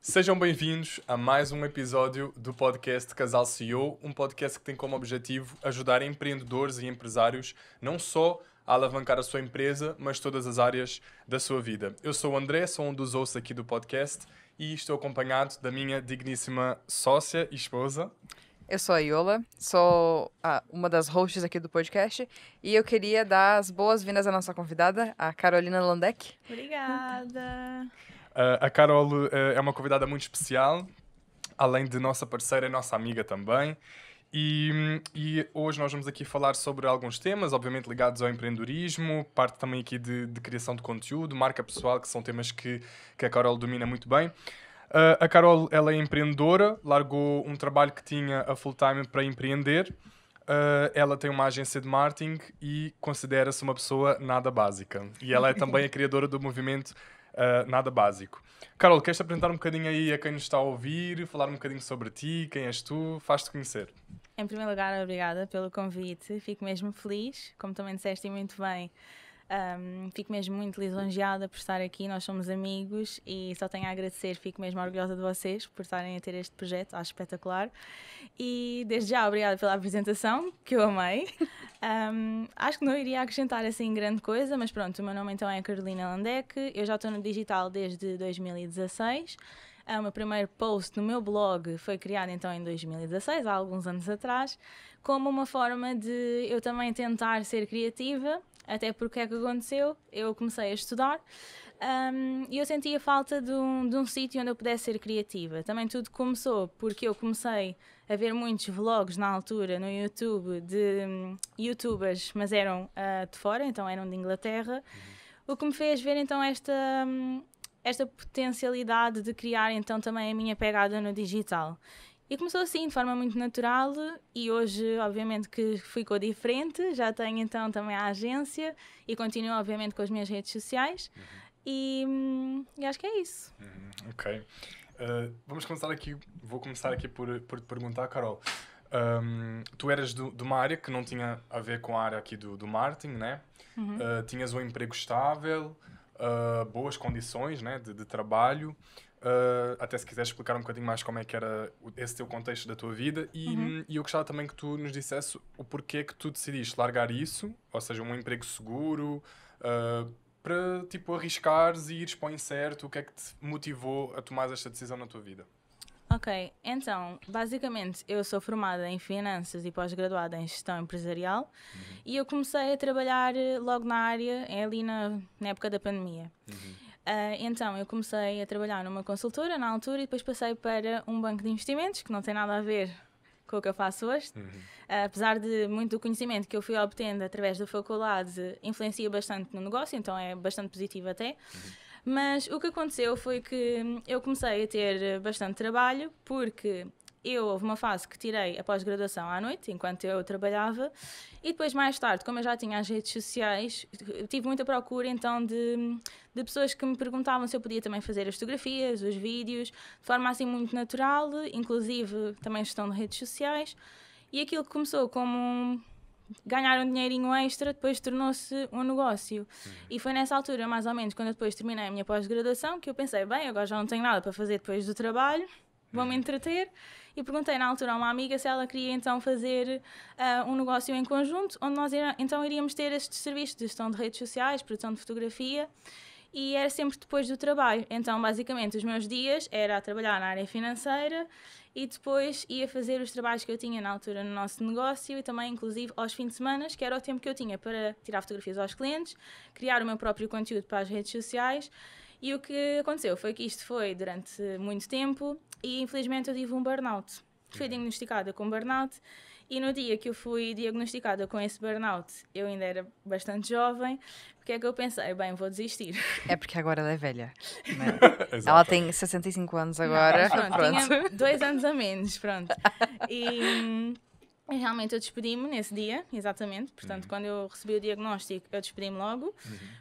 Sejam bem-vindos a mais um episódio do podcast Casal CEO, um podcast que tem como objetivo ajudar empreendedores e empresários não só a alavancar a sua empresa, mas todas as áreas da sua vida. Eu sou o André, sou um dos hosts aqui do podcast e estou acompanhado da minha digníssima sócia e esposa. Eu sou a Iola, sou uma das hosts aqui do podcast e eu queria dar as boas-vindas à nossa convidada, a Carolina Landeck. Obrigada! A Carol é uma convidada muito especial, além de nossa parceira, é nossa amiga também. E hoje nós vamos aqui falar sobre alguns temas, obviamente ligados ao empreendedorismo, parte também aqui de criação de conteúdo, marca pessoal, que são temas que a Carol domina muito bem. A Carol, ela é empreendedora, largou um trabalho que tinha a full time para empreender. Ela tem uma agência de marketing e considera-se uma pessoa nada básica. E ela é também a criadora do movimento Nada Básico. Carol, queres te apresentar um bocadinho aí a quem nos está a ouvir, falar um bocadinho sobre ti, quem és tu, faz-te conhecer. Em primeiro lugar, obrigada pelo convite, fico mesmo feliz, como também disseste muito bem. Fico mesmo muito lisonjeada por estar aqui, nós somos amigos e só tenho a agradecer, fico mesmo orgulhosa de vocês por estarem a ter este projeto, acho espetacular. E desde já, obrigada pela apresentação, que eu amei. Acho que não iria acrescentar assim grande coisa, mas pronto, o meu nome então é Carolina Landeck, eu já estou no digital desde 2016. O meu primeiro post no meu blog foi criado então em 2016, há alguns anos atrás, como uma forma de eu também tentar ser criativa. Até porque é que aconteceu? Eu comecei a estudar e eu sentia falta de um sítio onde eu pudesse ser criativa. Também tudo começou porque eu comecei a ver muitos vlogs na altura no YouTube de youtubers, mas eram de fora, então eram de Inglaterra. O que me fez ver então esta potencialidade de criar então também a minha pegada no digital. E começou assim, de forma muito natural, e hoje, obviamente, que ficou diferente. Já tenho, então, também a agência e continuo, obviamente, com as minhas redes sociais. E acho que é isso. Ok. Vou começar aqui por te perguntar, Carol. Tu eras de uma área que não tinha a ver com a área aqui do marketing, né? Tinhas um emprego estável, boas condições, né, de trabalho. Até se quiseres explicar um bocadinho mais como é que era esse teu contexto da tua vida e eu gostava também que tu nos dissesse o porquê que tu decidiste largar isso, ou seja, um emprego seguro, para tipo arriscares e ires para o incerto. O que é que te motivou a tomar esta decisão na tua vida? Ok, então, basicamente eu sou formada em Finanças e pós-graduada em Gestão Empresarial e eu comecei a trabalhar logo na área, ali na época da pandemia. Então, eu comecei a trabalhar numa consultora na altura e depois passei para um banco de investimentos, que não tem nada a ver com o que eu faço hoje. Apesar de muito do conhecimento que eu fui obtendo através da faculdade, influencia bastante no negócio, então é bastante positivo até. Mas o que aconteceu foi que eu comecei a ter bastante trabalho, porque houve uma fase que tirei a pós-graduação à noite, enquanto eu trabalhava, e depois mais tarde, como eu já tinha as redes sociais, tive muita procura então de pessoas que me perguntavam se eu podia também fazer as fotografias, os vídeos, de forma assim muito natural, inclusive também gestão de redes sociais, e aquilo que começou como ganhar um dinheirinho extra, depois tornou-se um negócio. E foi nessa altura, mais ou menos, quando eu depois terminei a minha pós-graduação, que eu pensei, bem, agora já não tenho nada para fazer depois do trabalho, vou-me entreter, e perguntei na altura a uma amiga se ela queria então fazer um negócio em conjunto, onde nós então iríamos ter estes serviços de gestão de redes sociais, produção de fotografia, e era sempre depois do trabalho. Então, basicamente, os meus dias era a trabalhar na área financeira e depois ia fazer os trabalhos que eu tinha na altura no nosso negócio e também, inclusive, aos fins de semana, que era o tempo que eu tinha para tirar fotografias aos clientes, criar o meu próprio conteúdo para as redes sociais. E o que aconteceu foi que isto foi durante muito tempo e, infelizmente, eu tive um burnout. Fui diagnosticada com burnout e no dia que eu fui diagnosticada com esse burnout, eu ainda era bastante jovem, porque é que eu pensei, bem, vou desistir. É porque agora ela é velha, né? Ela tem 65 anos agora. Não, pronto, tinha 2 anos a menos, pronto. E realmente eu despedi-me nesse dia, exatamente. Portanto, quando eu recebi o diagnóstico, eu despedi-me logo,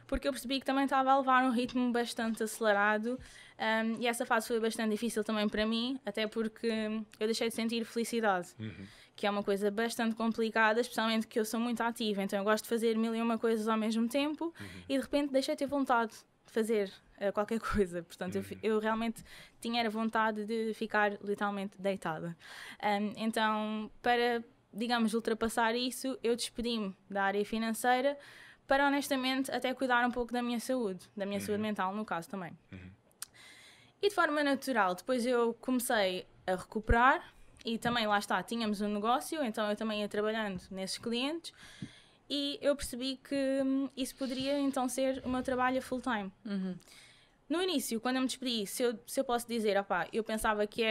porque eu percebi que também estava a levar um ritmo bastante acelerado E essa fase foi bastante difícil também para mim, até porque eu deixei de sentir felicidade, que é uma coisa bastante complicada, especialmente que eu sou muito ativa, então eu gosto de fazer mil e uma coisas ao mesmo tempo e de repente deixei de ter vontade de fazer qualquer coisa. Portanto, eu realmente tinha a vontade de ficar literalmente deitada. Então, para, digamos, ultrapassar isso, eu despedi-me da área financeira para, honestamente, até cuidar um pouco da minha saúde mental, no caso também. E de forma natural, depois eu comecei a recuperar e também, lá está, tínhamos um negócio, então eu também ia trabalhando nesses clientes e eu percebi que isso poderia então ser o meu trabalho a full time. No início, quando eu me despedi, se eu posso dizer, eu pensava que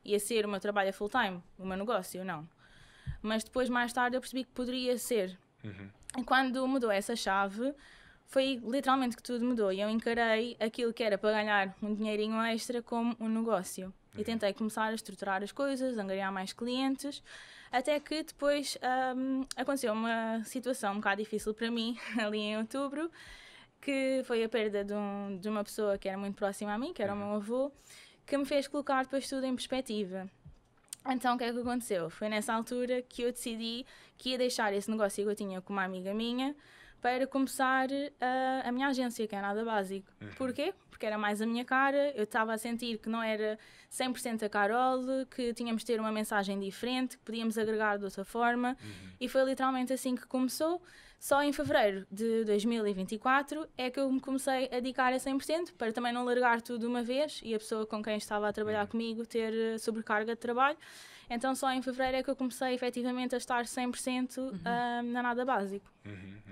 ia ser o meu trabalho a full time, o meu negócio, não. Mas depois, mais tarde, eu percebi que poderia ser. E quando mudou essa chave, foi literalmente que tudo mudou. E eu encarei aquilo que era para ganhar um dinheirinho extra como um negócio. E tentei começar a estruturar as coisas, angariar mais clientes, até que depois aconteceu uma situação um bocado difícil para mim, ali em outubro, que foi a perda de uma pessoa que era muito próxima a mim, que era o meu avô, que me fez colocar depois tudo em perspectiva. Então, o que é que aconteceu? Foi nessa altura que eu decidi que ia deixar esse negócio que eu tinha com uma amiga minha para começar a minha agência, que é Nada Básico. Porquê? Porque era mais a minha cara, eu estava a sentir que não era 100% a Carol, que tínhamos de ter uma mensagem diferente, que podíamos agregar de outra forma, e foi literalmente assim que começou. Só em fevereiro de 2024 é que eu me comecei a dedicar a 100%, para também não largar tudo de uma vez e a pessoa com quem estava a trabalhar comigo ter sobrecarga de trabalho. Então só em fevereiro é que eu comecei efetivamente a estar 100% na Nada Básico.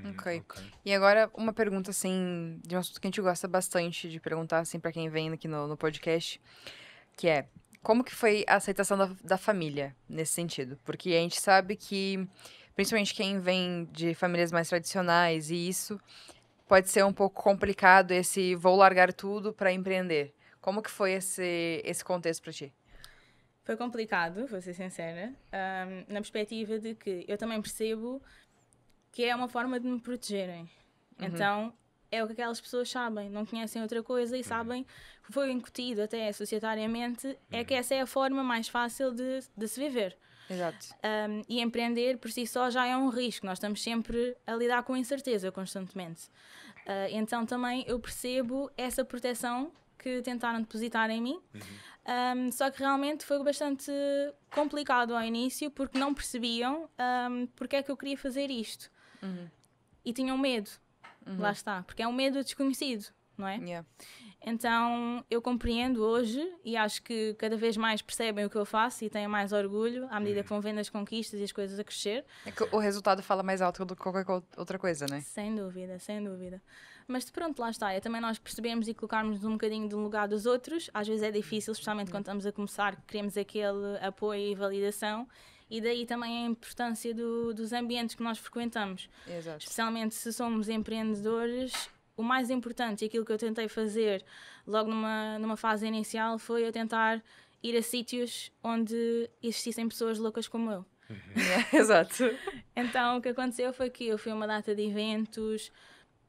Ok. E agora uma pergunta assim, de um assunto que a gente gosta bastante de perguntar assim para quem vem aqui no podcast, que é: como que foi a aceitação da família nesse sentido? Porque a gente sabe que, principalmente quem vem de famílias mais tradicionais, e isso pode ser um pouco complicado, esse vou largar tudo para empreender. Como que foi esse contexto para ti? Foi complicado, vou ser sincera, na perspectiva de que eu também percebo que é uma forma de me protegerem. Então, é o que aquelas pessoas sabem, não conhecem outra coisa e sabem, foi incutido até societariamente, é que essa é a forma mais fácil de se viver. Exato. E empreender por si só já é um risco, nós estamos sempre a lidar com incerteza constantemente. Então também eu percebo essa proteção que tentaram depositar em mim, só que realmente foi bastante complicado ao início porque não percebiam porque é que eu queria fazer isto. E tinham medo, lá está, porque é um medo desconhecido, não é? Yeah. Então eu compreendo hoje e acho que cada vez mais percebem o que eu faço e têm mais orgulho à medida que vão vendo as conquistas e as coisas a crescer. É que o resultado fala mais alto do que qualquer outra coisa, né? Sem dúvida, sem dúvida. Mas pronto, lá está. É também nós percebemos e colocarmos um bocadinho no lugar dos outros. Às vezes é difícil, especialmente quando estamos a começar, queremos aquele apoio e validação. E daí também a importância dos ambientes que nós frequentamos. Exato. Especialmente se somos empreendedores, o mais importante e aquilo que eu tentei fazer logo numa fase inicial foi eu tentar ir a sítios onde existissem pessoas loucas como eu. Exato. Então o que aconteceu foi que eu fui a uma data de eventos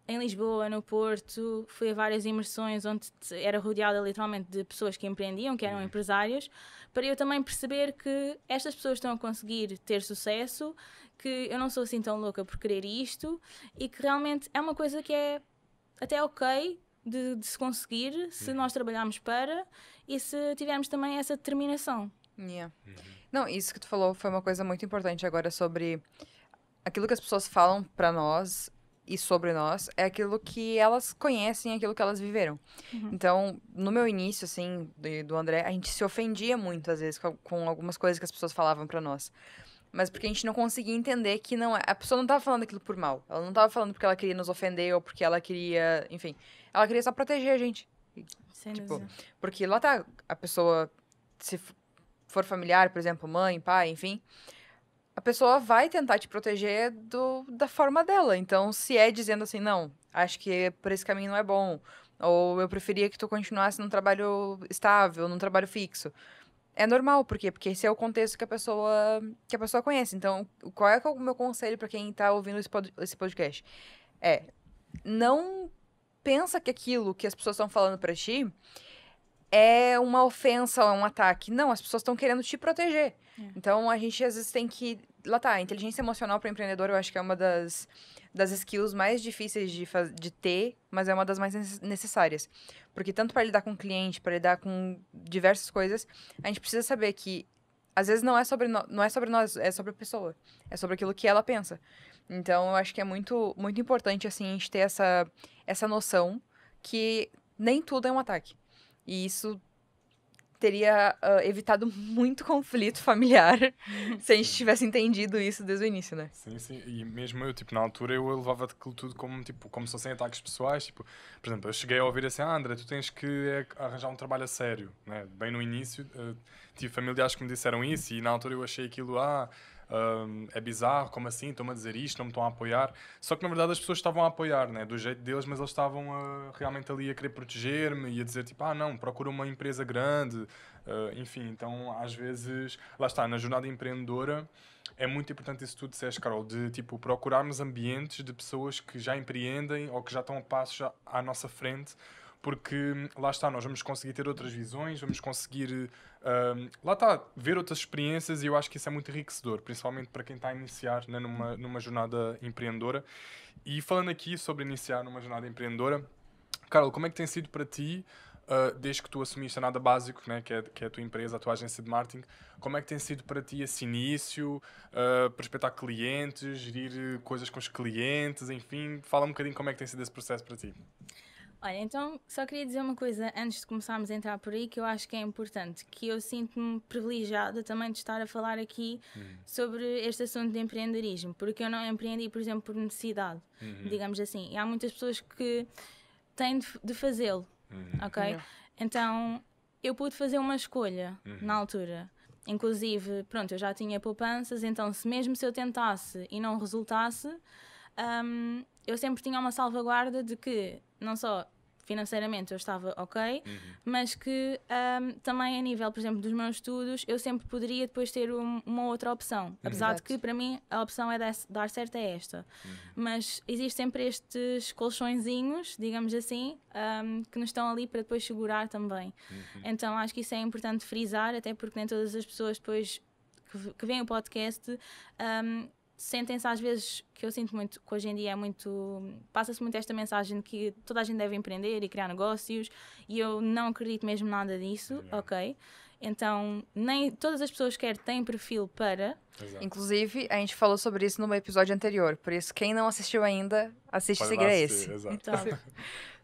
em Lisboa, no Porto, fui a várias imersões onde era rodeada literalmente de pessoas que empreendiam, que eram empresários, para eu também perceber que estas pessoas estão a conseguir ter sucesso, que eu não sou assim tão louca por querer isto e que realmente é uma coisa que é até ok de se conseguir se nós trabalharmos para e se tivermos também essa determinação. Yeah. Não, isso que tu falou foi uma coisa muito importante agora sobre aquilo que as pessoas falam pra nós e sobre nós, é aquilo que elas conhecem, aquilo que elas viveram. Então, no meu início, assim, do André, a gente se ofendia muito, às vezes, com algumas coisas que as pessoas falavam pra nós. Mas porque a gente não conseguia entender que não... A pessoa não tava falando aquilo por mal. Ela não tava falando porque ela queria nos ofender ou porque ela queria... Enfim, ela queria só proteger a gente. Sem Tipo, dúvida. porque lá tá, a pessoa, se for familiar, por exemplo, mãe, pai, enfim, a pessoa vai tentar te proteger da forma dela. Então, se é dizendo assim, não, acho que por esse caminho não é bom, ou eu preferia que tu continuasse num trabalho estável, num trabalho fixo. É normal, por quê? Porque esse é o contexto que a pessoa conhece. Então, qual é o meu conselho para quem tá ouvindo esse podcast? Não pensa que aquilo que as pessoas estão falando para ti é uma ofensa ou é um ataque. Não, as pessoas estão querendo te proteger. Então, a gente às vezes tem que... Lá tá, a inteligência emocional para o empreendedor eu acho que é uma das skills mais difíceis de ter, mas é uma das mais necessárias. Porque tanto para lidar com o cliente, para lidar com diversas coisas, a gente precisa saber que às vezes não é sobre nós, é sobre a pessoa. É sobre aquilo que ela pensa. Então, eu acho que é muito, muito importante, assim, a gente ter essa noção que nem tudo é um ataque. E isso teria evitado muito conflito familiar se a gente tivesse entendido isso desde o início, né? Sim, sim. E mesmo eu, tipo, na altura, eu levava aquilo tudo como, tipo, como se fossem ataques pessoais. Tipo, por exemplo, eu cheguei a ouvir assim, André, tu tens que arranjar um trabalho a sério, né? Bem no início, tive familiares que me disseram isso e na altura eu achei aquilo, é bizarro, como assim? Estão-me a dizer isto, não me estão a apoiar. Só que na verdade as pessoas estavam a apoiar, né? Do jeito deles, mas eles estavam realmente ali a querer proteger-me e a dizer tipo, não, procura uma empresa grande. Enfim, então às vezes, lá está, na jornada empreendedora é muito importante isso que tu disseste, Carol, de tipo procurarmos ambientes de pessoas que já empreendem ou que já estão a passos à nossa frente, porque lá está, nós vamos conseguir ter outras visões, vamos conseguir lá está, ver outras experiências e eu acho que isso é muito enriquecedor, principalmente para quem está a iniciar, né, numa jornada empreendedora. E falando aqui sobre iniciar numa jornada empreendedora, Carol, como é que tem sido para ti, desde que tu assumiste a Nada Básico, né, que é a tua empresa, a tua agência de marketing, como é que tem sido para ti esse início, prospectar clientes, gerir coisas com os clientes, enfim, fala um bocadinho como é que tem sido esse processo para ti. Olha, então só queria dizer uma coisa antes de começarmos a entrar por aí que eu acho que é importante, que eu sinto-me privilegiada também de estar a falar aqui sobre este assunto de empreendedorismo, porque eu não empreendi, por exemplo, por necessidade, digamos assim, e há muitas pessoas que têm de fazê-lo, ok? Então eu pude fazer uma escolha na altura. Inclusive, pronto, eu já tinha poupanças, então se eu tentasse e não resultasse, eu sempre tinha uma salvaguarda de que não só financeiramente eu estava ok, mas que também a nível, por exemplo, dos meus estudos, eu sempre poderia depois ter uma outra opção. Apesar de que, para mim, a opção é dar certo é esta. Mas existem sempre estes colchõezinhos, digamos assim, que nos estão ali para depois segurar também. Então, acho que isso é importante frisar, até porque nem todas as pessoas depois que veem o podcast sentem-se às vezes, que eu sinto muito, que hoje em dia é muito, passa-se muito esta mensagem de que toda a gente deve empreender e criar negócios e eu não acredito mesmo nada disso, ok? Então, nem todas as pessoas sequer têm perfil para... Exato. Inclusive, a gente falou sobre isso no episódio anterior, por isso quem não assistiu ainda, assiste a seguir a esse. Exato. Então,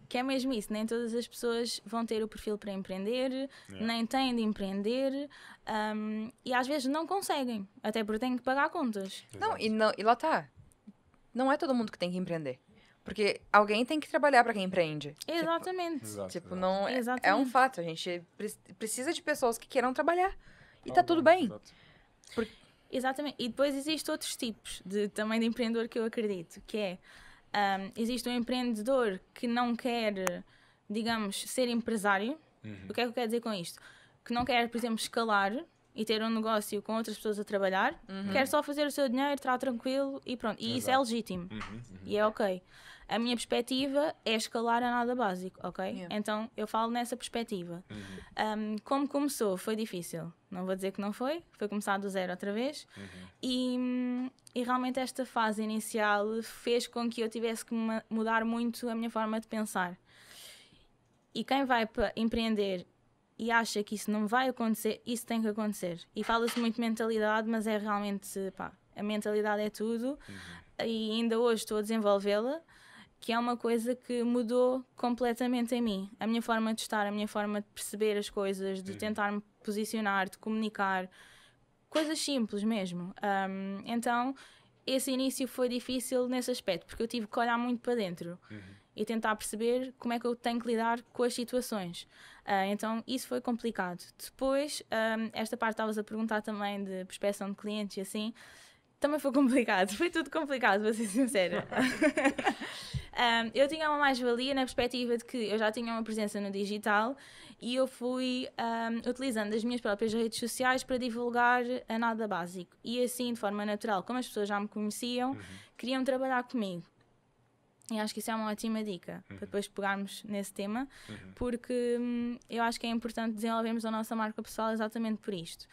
que é mesmo isso, nem todas as pessoas vão ter o perfil para empreender, nem têm de empreender, e às vezes não conseguem, até porque têm que pagar contas. Não, e lá tá. Não é todo mundo que tem que empreender. Porque alguém tem que trabalhar para quem empreende. Exatamente. Tipo, não é um Exatamente. fato. A gente precisa de pessoas que queiram trabalhar. E tá tudo bem. Exatamente. E depois existem outros tipos também de empreendedor que eu acredito, que é... existe um empreendedor que não quer, digamos, ser empresário. O que é que eu quero dizer com isto? Que não quer, por exemplo, escalar e ter um negócio com outras pessoas a trabalhar. Quer só fazer o seu dinheiro, estar tranquilo e pronto. E isso é legítimo. E é ok. A minha perspectiva é escalar a Nada Básico, ok? Então, eu falo nessa perspectiva. Como começou, foi difícil. Não vou dizer que não foi. Foi começar do zero outra vez. E realmente esta fase inicial fez com que eu tivesse que mudar muito a minha forma de pensar. E quem vai para empreender e acha que isso não vai acontecer, isso tem que acontecer. E fala-se muito de mentalidade, mas é realmente, a mentalidade é tudo. E ainda hoje estou a desenvolvê-la, que é uma coisa que mudou completamente em mim. A minha forma de estar, a minha forma de perceber as coisas, de tentar me posicionar, de comunicar. Coisas simples mesmo. Então, esse início foi difícil nesse aspecto, porque eu tive que olhar muito para dentro e tentar perceber como é que eu tenho que lidar com as situações. Então, isso foi complicado. Depois, esta parte estavas a perguntar também de prospecção de clientes e assim, também foi complicado. Foi tudo complicado, vou ser sincera. Eu tinha uma mais-valia na perspectiva de que eu já tinha uma presença no digital e eu fui utilizando as minhas próprias redes sociais para divulgar a Nada Básico. E assim, de forma natural, como as pessoas já me conheciam, queriam trabalhar comigo. E acho que isso é uma ótima dica, para depois pegarmos nesse tema, porque eu acho que é importante desenvolvermos a nossa marca pessoal exatamente por isto.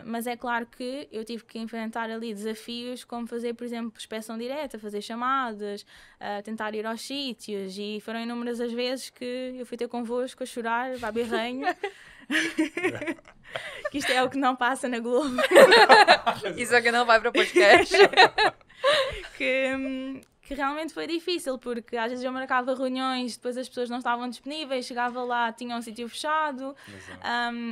Mas é claro que eu tive que enfrentar ali desafios como fazer, por exemplo, prospeção direta, fazer chamadas, tentar ir aos sítios, e foram inúmeras as vezes que eu fui ter convosco a chorar, vá berranho. Que isto é o que não passa na Globo. Isso é que não vai para o podcast. Que realmente foi difícil, porque às vezes eu marcava reuniões, depois as pessoas não estavam disponíveis, chegava lá, tinha um sítio fechado,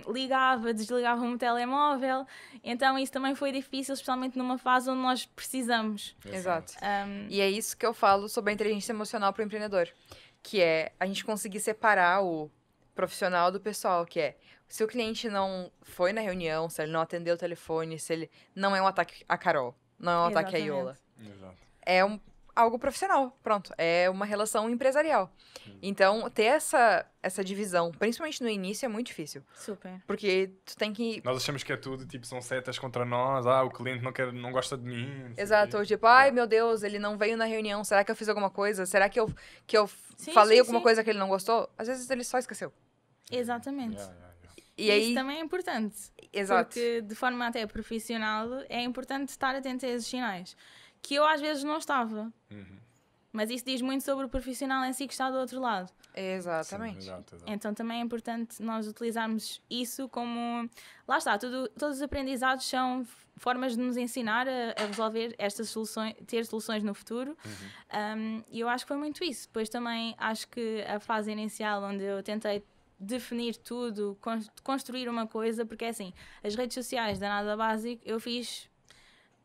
ligava, desligava-me o telemóvel, então isso também foi difícil, especialmente numa fase onde nós precisamos. Exato. E é isso que eu falo sobre a inteligência emocional para o empreendedor, que é a gente conseguir separar o profissional do pessoal, que é se o cliente não foi na reunião, se ele não atendeu o telefone, se ele não é um ataque a Carol, não é um ataque a Iola. Exato. É algo profissional, pronto. É uma relação empresarial. Então, ter essa divisão, principalmente no início, é muito difícil. Super. Porque tu tem que... Nós achamos que é tudo, tipo, são setas contra nós, o cliente não gosta de mim. Exato, ou tipo, ai meu Deus, ele não veio na reunião, será que eu fiz alguma coisa? Será que eu falei alguma coisa que ele não gostou? Às vezes ele só esqueceu. Exatamente. E aí... Isso também é importante. Exato. Porque, de forma até profissional, é importante estar atento a esses sinais. Que eu às vezes não estava. Mas isso diz muito sobre o profissional em si que está do outro lado. Exatamente. Sim, exato. Então também é importante nós utilizarmos isso como... Lá está, todos os aprendizados são formas de nos ensinar a resolver estas soluções, ter soluções no futuro. E eu acho que foi muito isso. Depois também acho que a fase inicial onde eu tentei definir tudo, construir uma coisa, porque é assim, as redes sociais da Nada Básico eu fiz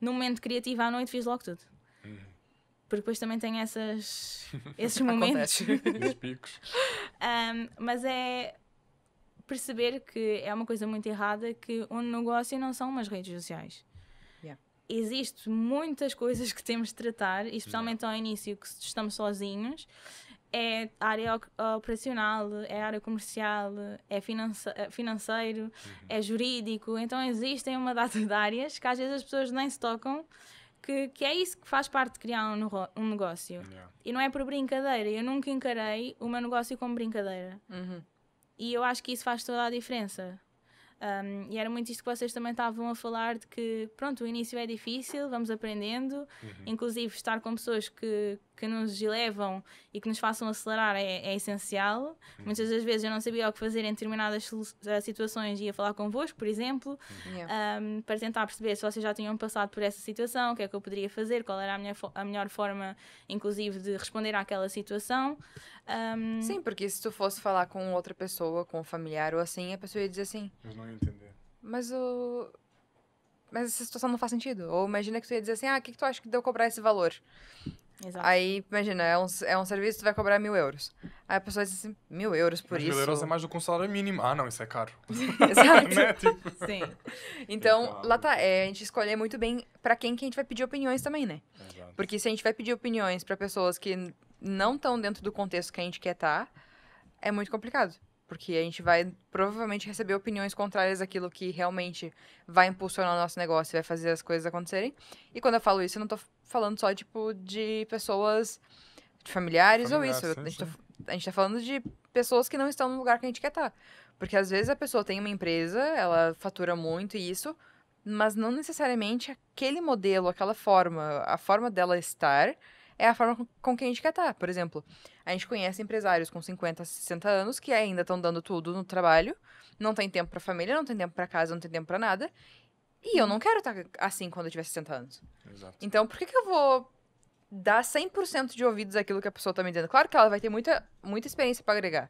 no momento criativo à noite, fiz logo tudo. Porque depois também tem esses momentos. Esses picos. Mas é perceber que é uma coisa muito errada, que um negócio não são umas redes sociais. Existem muitas coisas que temos de tratar, especialmente ao início, que estamos sozinhos. É a área operacional, é a área comercial, é financeiro, é jurídico. Então existem uma data de áreas que às vezes as pessoas nem se tocam, que é isso que faz parte de criar um negócio. E não é por brincadeira. Eu nunca encarei o meu negócio como brincadeira. E eu acho que isso faz toda a diferença. E era muito isto que vocês também estavam a falar, de que, pronto, o início é difícil, vamos aprendendo, inclusive estar com pessoas que nos elevam e que nos façam acelerar é essencial. Muitas das vezes eu não sabia o que fazer em determinadas situações e ia falar convosco, por exemplo, para tentar perceber se vocês já tinham passado por essa situação, o que é que eu poderia fazer, qual era a melhor forma, inclusive, de responder àquela situação. Sim, porque se tu fosse falar com outra pessoa, com um familiar ou assim, a pessoa ia dizer assim... Eles não iam entender. Mas essa situação não faz sentido. Ou imagina que tu ia dizer assim, o que tu acha que deu cobrar esse valor? Exato. Aí, imagina, é um serviço que tu vai cobrar 1.000 euros. Aí a pessoa diz assim, 1.000 euros por Mas isso? 1.000 euros é mais do que um salário mínimo. Não, isso é caro. Exato. Né? Tipo... Sim. Então, lá tá. A gente escolher muito bem pra quem que a gente vai pedir opiniões também, né? Exato. Porque se a gente vai pedir opiniões pra pessoas que não estão dentro do contexto que a gente quer estar, é muito complicado. Porque a gente vai provavelmente receber opiniões contrárias àquilo que realmente vai impulsionar o nosso negócio e vai fazer as coisas acontecerem. E quando eu falo isso, eu não tô falando só, tipo, de pessoas, de familiares ou isso. A gente tá falando de pessoas que não estão no lugar que a gente quer estar. Porque às vezes a pessoa tem uma empresa, ela fatura muito e isso, mas não necessariamente aquele modelo, aquela forma, a forma dela estar é a forma com que a gente quer estar. Por exemplo, a gente conhece empresários com 50, 60 anos que ainda estão dando tudo no trabalho, não tem tempo pra família, não tem tempo pra casa, não tem tempo pra nada. E eu não quero estar assim quando eu tiver 60 anos. Exato. Então, por que eu vou dar 100% de ouvidos àquilo que a pessoa tá me dizendo? Claro que ela vai ter muita experiência pra agregar.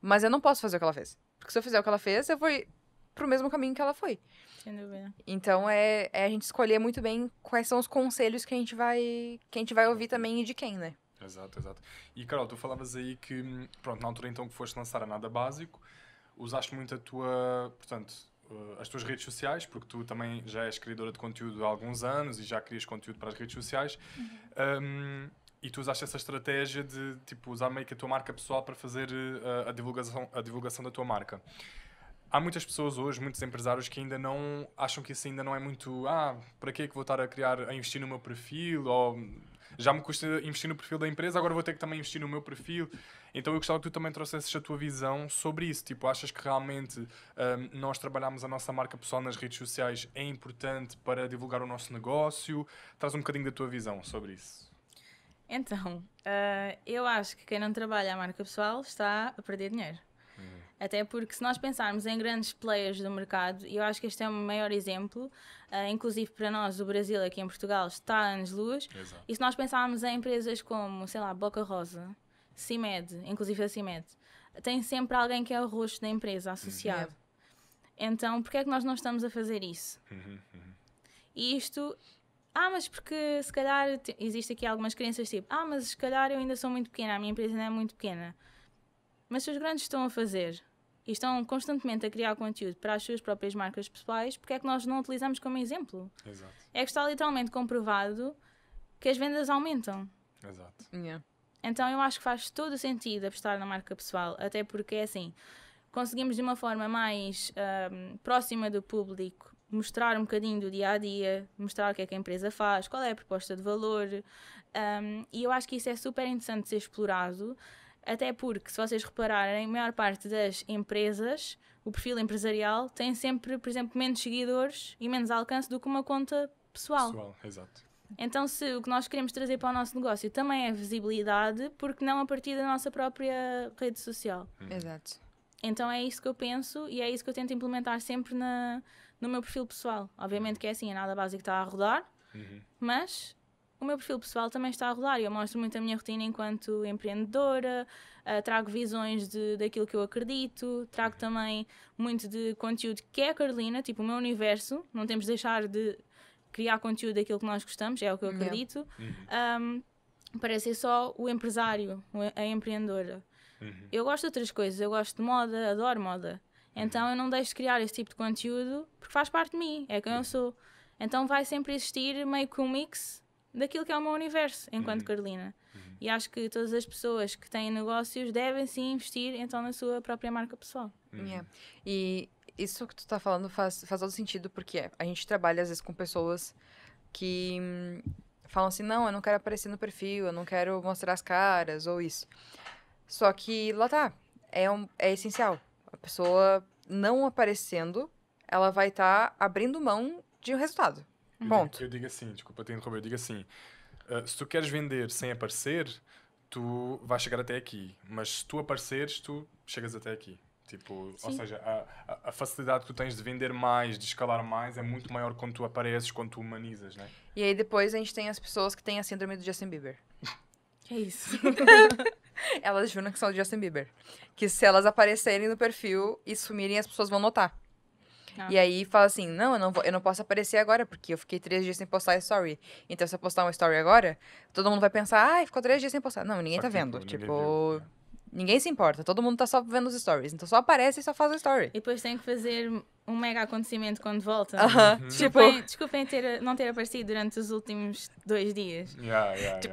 Mas eu não posso fazer o que ela fez. Porque se eu fizer o que ela fez, eu vou ir pro mesmo caminho que ela foi. Sem dúvida. Então, é a gente escolher muito bem quais são os conselhos que a gente vai ouvir também e de quem, né? Exato. E, Carol, tu falavas aí que, pronto, na altura então que foste lançar a Nada Básico, usaste muito as tuas redes sociais, porque tu também já és criadora de conteúdo há alguns anos e já crias conteúdo para as redes sociais. E tu usaste essa estratégia de, tipo, usar meio que a tua marca pessoal para fazer a divulgação da tua marca. Há muitas pessoas hoje, muitos empresários que ainda não acham que isso ainda não é muito... para que é que vou estar a investir no meu perfil? Ou já me custa investir no perfil da empresa, agora vou ter que também investir no meu perfil. Então eu gostava que tu também trouxesses a tua visão sobre isso. Tipo, achas que realmente nós trabalharmos a nossa marca pessoal nas redes sociais é importante para divulgar o nosso negócio? Traz um bocadinho da tua visão sobre isso. Então, eu acho que quem não trabalha a marca pessoal está a perder dinheiro. Até porque se nós pensarmos em grandes players do mercado, e eu acho que este é o maior exemplo, inclusive para nós, o Brasil aqui em Portugal está a anos-luz, e se nós pensarmos em empresas como, sei lá, Boca Rosa, CIMED, inclusive a CIMED, tem sempre alguém que é o rosto da empresa associado. Então, porquê é que nós não estamos a fazer isso? E isto... mas porque se calhar existe aqui algumas crenças tipo, mas se calhar eu ainda sou muito pequena, a minha empresa ainda é muito pequena. Mas se os grandes estão a fazer e estão constantemente a criar conteúdo para as suas próprias marcas pessoais, porque é que nós não utilizamos como exemplo? Exato. É que está literalmente comprovado que as vendas aumentam. Exato. Então eu acho que faz todo o sentido apostar na marca pessoal, até porque é assim, conseguimos de uma forma mais próxima do público mostrar um bocadinho do dia-a-dia, mostrar o que é que a empresa faz, qual é a proposta de valor, e eu acho que isso é super interessante de ser explorado, até porque, se vocês repararem, a maior parte das empresas, o perfil empresarial, tem sempre, por exemplo, menos seguidores e menos alcance do que uma conta pessoal. Exato. Então, se o que nós queremos trazer para o nosso negócio também é visibilidade, porque não a partir da nossa própria rede social? Exato. Então é isso que eu penso e é isso que eu tento implementar sempre no meu perfil pessoal. Obviamente que é assim, é nada básico que está a rodar, mas o meu perfil pessoal também está a rodar e eu mostro muito a minha rotina enquanto empreendedora, trago visões daquilo que eu acredito, trago também muito de conteúdo que é a Carolina, tipo o meu universo, não temos de deixar de criar conteúdo daquilo que nós gostamos, é o que eu acredito, para ser só o empresário, a empreendedora. Eu gosto de outras coisas, eu gosto de moda, adoro moda. Então eu não deixo de criar esse tipo de conteúdo porque faz parte de mim, é quem eu sou. Então vai sempre existir meio que um mix daquilo que é o meu universo enquanto Carolina. E acho que todas as pessoas que têm negócios devem sim investir então na sua própria marca pessoal. E isso que tu tá falando faz todo sentido, porque a gente trabalha às vezes com pessoas que falam assim, não, eu não quero aparecer no perfil, eu não quero mostrar as caras, ou isso. Só que, lá tá, é essencial. A pessoa não aparecendo, ela vai estar abrindo mão de um resultado. Ponto. Eu digo assim, desculpa te interromper, eu digo assim, se tu queres vender sem aparecer, tu vais chegar até aqui. Mas se tu apareceres, tu chegas até aqui. Tipo, ou seja, a facilidade que tu tens de vender mais, de escalar mais, é muito maior quando tu apareces, quando tu humanizas, né? E aí depois a gente tem as pessoas que têm a síndrome do Justin Bieber. Que é isso? Elas juram que são do Justin Bieber. Que se elas aparecerem no perfil e sumirem, as pessoas vão notar. E aí fala assim, não, eu não posso aparecer agora, porque eu fiquei 3 dias sem postar story. Então se eu postar uma story agora, todo mundo vai pensar, ficou 3 dias sem postar. Não, ninguém tá vendo. Ninguém se importa, todo mundo tá só vendo os stories. Então só aparece e só faz o story. E depois tem que fazer um mega acontecimento quando volta. Desculpem não ter aparecido durante os últimos 2 dias.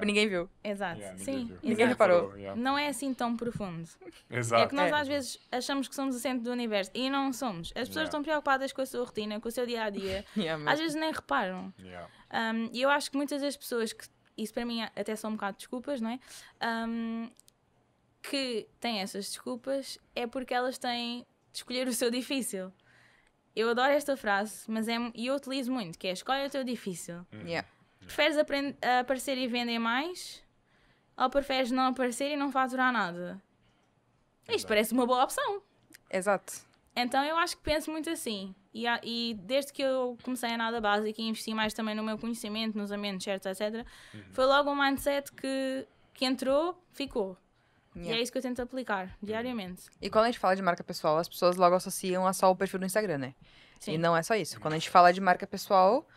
Ninguém viu. Exato. Sim, ninguém reparou. Não é assim tão profundo. Exato. É que nós às vezes achamos que somos o centro do universo e não somos. As pessoas estão preocupadas com a sua rotina, com o seu dia-a-dia. Às vezes nem reparam. E eu acho que muitas das pessoas, isso para mim até são um bocado desculpas, não é? Que têm essas desculpas é porque elas têm de escolher o seu difícil. Eu adoro esta frase, mas e eu utilizo muito, que é escolhe o teu difícil. Preferes aparecer e vender mais? Ou preferes não aparecer e não faturar nada? Isto parece uma boa opção. Exato. Então eu acho que penso muito assim. E desde que eu comecei a nada básica e investi mais também no meu conhecimento, nos ambientes certos, etc., foi logo um mindset que entrou, ficou. E é isso que eu tento aplicar diariamente. E quando a gente fala de marca pessoal, as pessoas logo associam a só o perfil do Instagram, né? Sim. E não é só isso. Quando a gente fala de marca pessoal,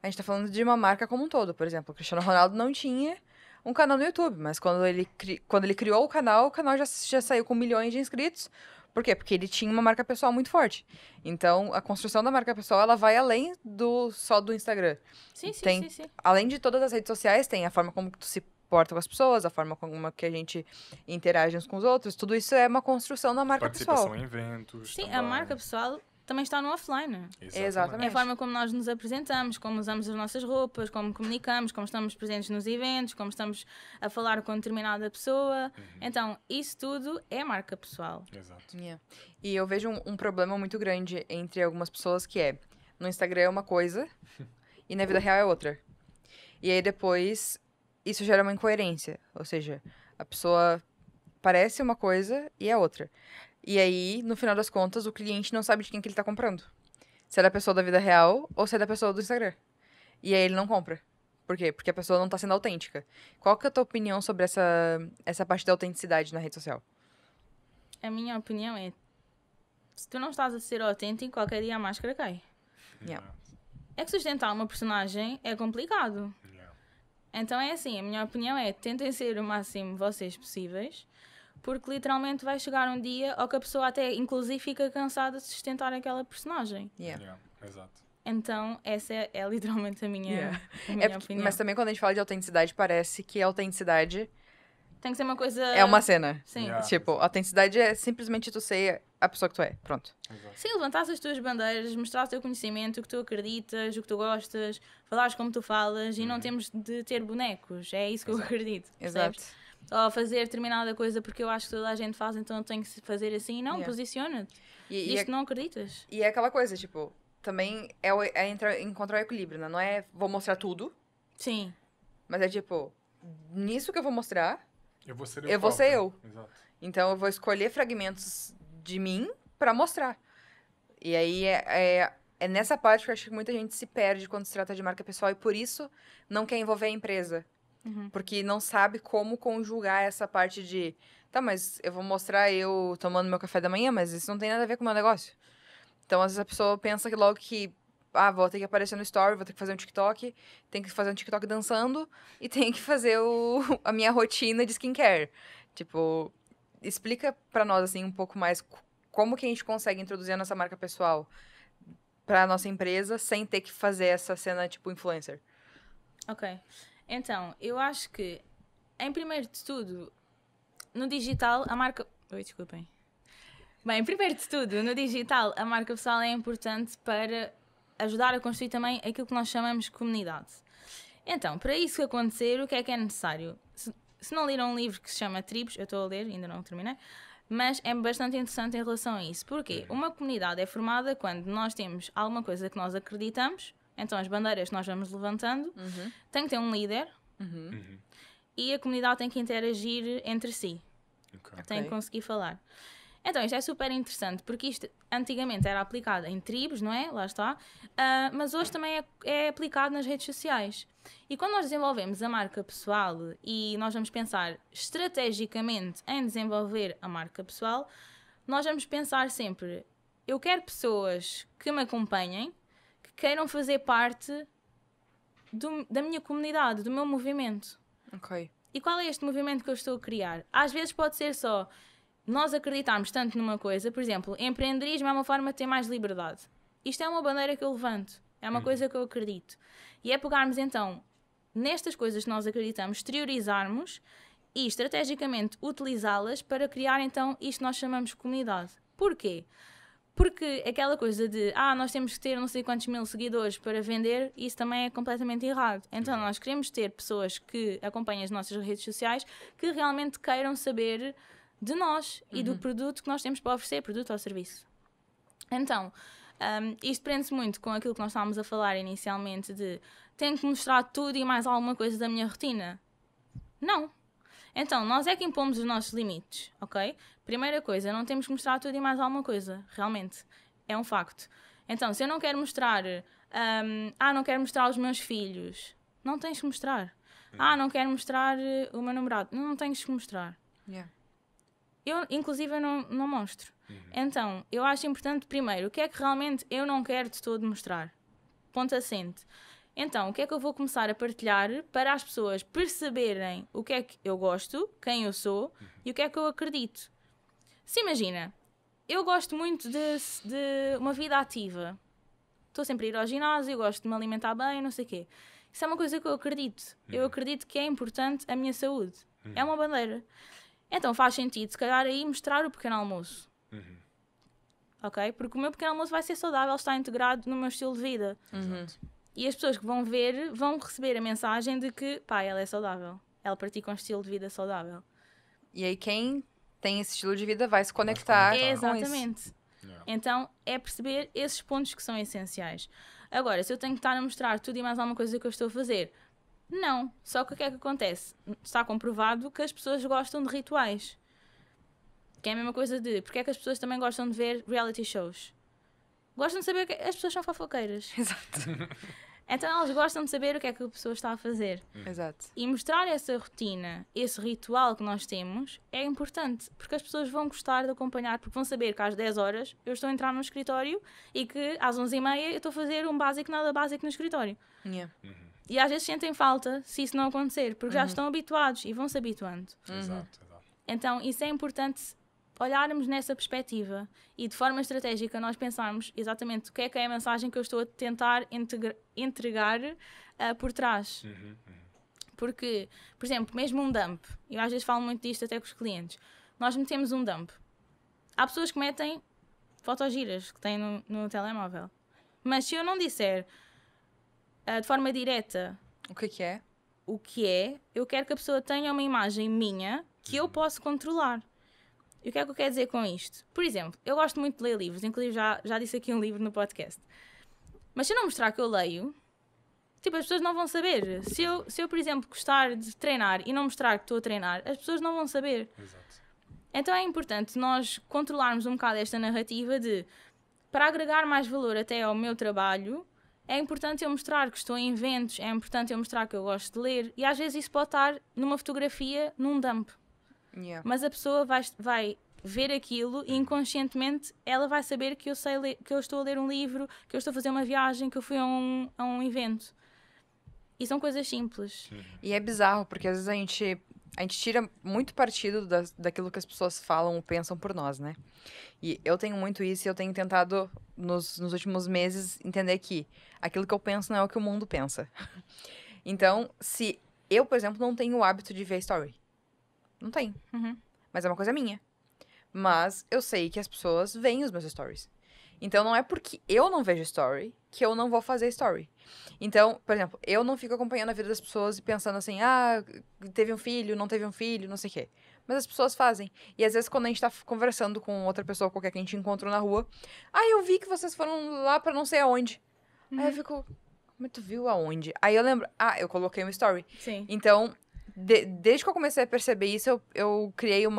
a gente tá falando de uma marca como um todo. Por exemplo, o Cristiano Ronaldo não tinha um canal no YouTube, mas quando ele criou o canal já saiu com milhões de inscritos. Por quê? Porque ele tinha uma marca pessoal muito forte. Então, a construção da marca pessoal, ela vai além só do Instagram. Sim. Além de todas as redes sociais, tem a forma como tu se porta com as pessoas, a forma como que a gente interage uns com os outros, tudo isso é uma construção da marca pessoal. Participação em eventos. Sim, também. a marca pessoal também está no offline. Exatamente. É a forma como nós nos apresentamos, como usamos as nossas roupas, como comunicamos, como estamos presentes nos eventos, como estamos a falar com determinada pessoa. Então, isso tudo é marca pessoal. Exato. Yeah. E eu vejo um problema muito grande entre algumas pessoas que é, no Instagram é uma coisa e na vida real é outra. E aí depois, isso gera uma incoerência. Ou seja, a pessoa parece uma coisa e é outra. E aí, no final das contas, o cliente não sabe de quem que ele tá comprando. Se é da pessoa da vida real ou se é da pessoa do Instagram. E aí ele não compra. Por quê? Porque a pessoa não tá sendo autêntica. Qual que é a tua opinião sobre essa parte da autenticidade na rede social? A minha opinião é, se tu não estás a ser autêntico, qualquer dia a máscara cai. Yeah. É que sustentar uma personagem é complicado. Então é assim, a minha opinião é, tentem ser o máximo vocês possíveis, porque literalmente vai chegar um dia ou que a pessoa até, inclusive, fica cansada de sustentar aquela personagem. Exato. Então, essa é literalmente a minha opinião. Mas também quando a gente fala de autenticidade, parece que a autenticidade tem que ser uma coisa... é uma cena. Sim. Tipo, a autenticidade é simplesmente tu ser a pessoa que tu é. Pronto. Sim, levantar as tuas bandeiras, mostrar o teu conhecimento, o que tu acreditas, o que tu gostas, falares como tu falas e não temos de ter bonecos. É isso que eu acredito. Exato. Percebes? Ou fazer determinada coisa porque eu acho que toda a gente faz, então eu tenho que fazer assim. Não, posiciona-te. Diz que não acreditas. E é aquela coisa, tipo, também encontrar o equilíbrio, né? Não é vou mostrar tudo, Sim. mas é tipo, nisso que eu vou mostrar, Eu vou ser eu vou ser eu. Exato. Então eu vou escolher fragmentos de mim pra mostrar. E aí é nessa parte que eu acho que muita gente se perde quando se trata de marca pessoal e por isso não quer envolver a empresa. Porque não sabe como conjugar essa parte de tá, mas eu vou mostrar eu tomando meu café da manhã, mas isso não tem nada a ver com o meu negócio. Então, às vezes a pessoa pensa que logo que vou ter que aparecer no story, vou ter que fazer um TikTok, tem que fazer um TikTok dançando e tem que fazer a minha rotina de skincare. Tipo, explica pra nós, assim, um pouco mais como que a gente consegue introduzir a nossa marca pessoal pra nossa empresa sem ter que fazer essa cena, tipo, influencer. Ok. Então, eu acho que, em primeiro de tudo, no digital, a marca... Oi, desculpem. Bem, primeiro de tudo, no digital, a marca pessoal é importante para ajudar a construir também aquilo que nós chamamos de comunidade. Então, para isso acontecer, o que é necessário? Se não leram um livro que se chama Tribos, eu estou a ler, ainda não terminei, mas é bastante interessante em relação a isso. Porquê? Uma comunidade é formada quando nós temos alguma coisa que nós acreditamos, então as bandeiras que nós vamos levantando, tem que ter um líder e a comunidade tem que interagir entre si. Tem que conseguir falar. Então, isto é super interessante, porque isto antigamente era aplicado em tribos, não é? Lá está. Mas hoje também é aplicado nas redes sociais. E quando nós desenvolvemos a marca pessoal e nós vamos pensar estrategicamente em desenvolver a marca pessoal, nós vamos pensar sempre, eu quero pessoas que me acompanhem, que queiram fazer parte da minha comunidade, do meu movimento. Ok. E qual é este movimento que eu estou a criar? Às vezes pode ser só... nós acreditarmos tanto numa coisa, por exemplo, empreendedorismo é uma forma de ter mais liberdade. Isto é uma bandeira que eu levanto, é uma coisa que eu acredito. E é pegarmos então nestas coisas que nós acreditamos, exteriorizarmos e estrategicamente utilizá-las para criar então isto que nós chamamos de comunidade. Porquê? Porque aquela coisa de, nós temos que ter não sei quantos mil seguidores para vender, isso também é completamente errado. Então nós queremos ter pessoas que acompanhem as nossas redes sociais que realmente queiram saber de nós e do produto que nós temos para oferecer, produto ou serviço. Então, isto prende-se muito com aquilo que nós estávamos a falar inicialmente de tenho que mostrar tudo e mais alguma coisa da minha rotina. Não. Então, nós é que impomos os nossos limites, ok? Primeira coisa, não temos que mostrar tudo e mais alguma coisa, realmente. É um facto. Então, se eu não quero mostrar, não quero mostrar os meus filhos, não tens que mostrar. Não quero mostrar o meu namorado, não tens que mostrar. Yeah. Eu, inclusive, eu não mostro. Então, eu acho importante, primeiro, o que é que realmente eu não quero de todo mostrar. Ponto assente. Então, o que é que eu vou começar a partilhar para as pessoas perceberem o que é que eu gosto, quem eu sou e o que é que eu acredito. Se imagina, eu gosto muito de uma vida ativa. Estou sempre a ir ao ginásio, gosto de me alimentar bem, não sei o quê. Isso é uma coisa que eu acredito. Eu acredito que é importante a minha saúde. É uma bandeira. Então faz sentido, se calhar, aí mostrar o pequeno almoço. ok? Porque o meu pequeno almoço vai ser saudável, está integrado no meu estilo de vida. E as pessoas que vão ver vão receber a mensagem de que, pá, ela é saudável. Ela pratica um estilo de vida saudável. E aí quem tem esse estilo de vida vai se conectar com isso. Exatamente. Então, é perceber esses pontos que são essenciais. Agora, se eu tenho que estar a mostrar tudo e mais alguma coisa que eu estou a fazer, não. Só que o que é que acontece? Está comprovado que as pessoas gostam de rituais. Que é a mesma coisa de... Porque é que as pessoas também gostam de ver reality shows? Gostam de saber que as pessoas são fofoqueiras. Exato. Então, elas gostam de saber o que é que a pessoa está a fazer. Exato. E mostrar essa rotina, esse ritual que nós temos, é importante. Porque as pessoas vão gostar de acompanhar, porque vão saber que às 10 horas eu estou a entrar no escritório e que às 11h30 eu estou a fazer um básico, nada básico no escritório. Yeah. E às vezes sentem falta se isso não acontecer, porque já estão habituados e vão se habituando. Exato. Então, isso é importante olharmos nessa perspectiva e de forma estratégica nós pensarmos exatamente o que é a mensagem que eu estou a tentar entregar por trás. Porque, por exemplo, mesmo um dump, eu às vezes falo muito disto até com os clientes, nós metemos um dump. Há pessoas que metem fotogiras que têm no telemóvel. Mas se eu não disser de forma direta O que é? o que é, eu quero que a pessoa tenha uma imagem minha que eu posso controlar. E o que é que eu quero dizer com isto? Por exemplo, eu gosto muito de ler livros, inclusive já disse aqui um livro no podcast. Mas se eu não mostrar que eu leio, tipo, as pessoas não vão saber. Se eu, por exemplo, gostar de treinar e não mostrar que estou a treinar, as pessoas não vão saber. Exato. Então é importante nós controlarmos um bocado esta narrativa de, para agregar mais valor até ao meu trabalho, é importante eu mostrar que estou em eventos, é importante eu mostrar que eu gosto de ler, e às vezes isso pode estar numa fotografia, num dump. Yeah. Mas a pessoa vai ver aquilo e inconscientemente ela vai saber que eu sei ler, que eu estou a ler um livro, que eu estou a fazer uma viagem, que eu fui a um evento. E são coisas simples. E é bizarro, porque às vezes a gente tira muito partido daquilo que as pessoas falam ou pensam por nós, né? E eu tenho muito isso e eu tenho tentado, nos últimos meses, entender que aquilo que eu penso não é o que o mundo pensa. Então, se eu, por exemplo, não tenho o hábito de ver story. Não tenho. Mas é uma coisa minha. Mas eu sei que as pessoas veem os meus stories. Então, não é porque eu não vejo story que eu não vou fazer story. Então, por exemplo, eu não fico acompanhando a vida das pessoas e pensando assim, teve um filho, não teve um filho, não sei o quê. Mas as pessoas fazem. E às vezes, quando a gente tá conversando com outra pessoa qualquer que a gente encontrou na rua, eu vi que vocês foram lá pra não sei aonde. Aí eu fico, mas tu viu aonde? Aí eu lembro, eu coloquei uma story. Sim. Então, desde que eu comecei a perceber isso, eu criei o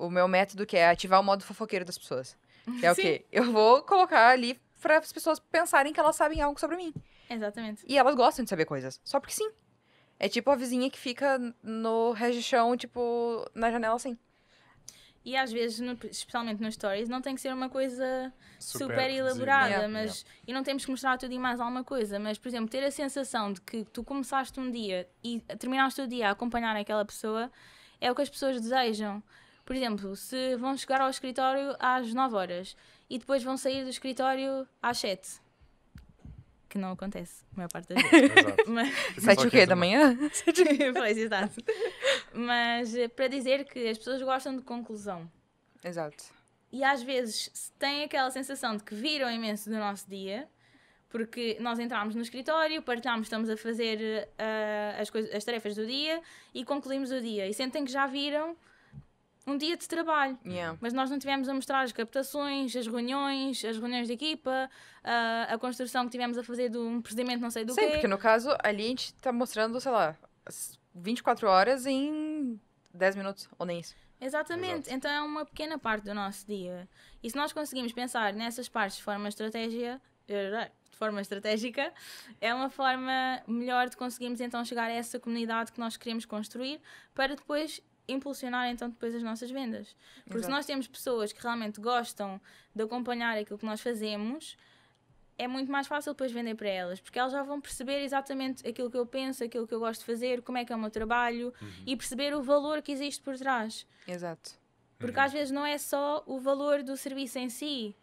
meu método, que é ativar o modo fofoqueiro das pessoas. Que é o quê? Eu vou colocar ali para as pessoas pensarem que elas sabem algo sobre mim. Exatamente. E elas gostam de saber coisas. Só porque sim. É tipo a vizinha que fica no regichão, tipo, na janela assim. E às vezes, especialmente nos stories, não tem que ser uma coisa super produzida. elaborada, e não temos que mostrar tudo e mais alguma coisa. Mas, por exemplo, ter a sensação de que tu começaste um dia e terminaste o dia a acompanhar aquela pessoa é o que as pessoas desejam. Por exemplo, se vão chegar ao escritório às 9 horas e depois vão sair do escritório às 7. Que não acontece, a maior parte das vezes. Exato. Mas... 7 o quê? Da manhã? Pois, exato. Mas para dizer que as pessoas gostam de conclusão. Exato. E às vezes têm aquela sensação de que viram imenso do nosso dia, porque nós entramos no escritório, partilhamos, estamos a fazer as tarefas do dia e concluímos o dia. E sentem que já viram um dia de trabalho. Yeah. Mas nós não tivemos a mostrar as captações, as reuniões de equipa, a construção que tivemos a fazer de um procedimento não sei do quê. Sim, porque no caso, ali a gente tá mostrando, sei lá, 24 horas em 10 minutos, ou nem isso. Exatamente. Exato. Então é uma pequena parte do nosso dia. E se nós conseguimos pensar nessas partes de forma estratégica, é uma forma melhor de conseguirmos então chegar a essa comunidade que nós queremos construir para depois impulsionar então depois as nossas vendas. Porque se nós temos pessoas que realmente gostam de acompanhar aquilo que nós fazemos, é muito mais fácil depois vender para elas, porque elas já vão perceber exatamente aquilo que eu penso, aquilo que eu gosto de fazer, como é que é o meu trabalho e perceber o valor que existe por trás. Exato. Porque às vezes não é só o valor do serviço em si,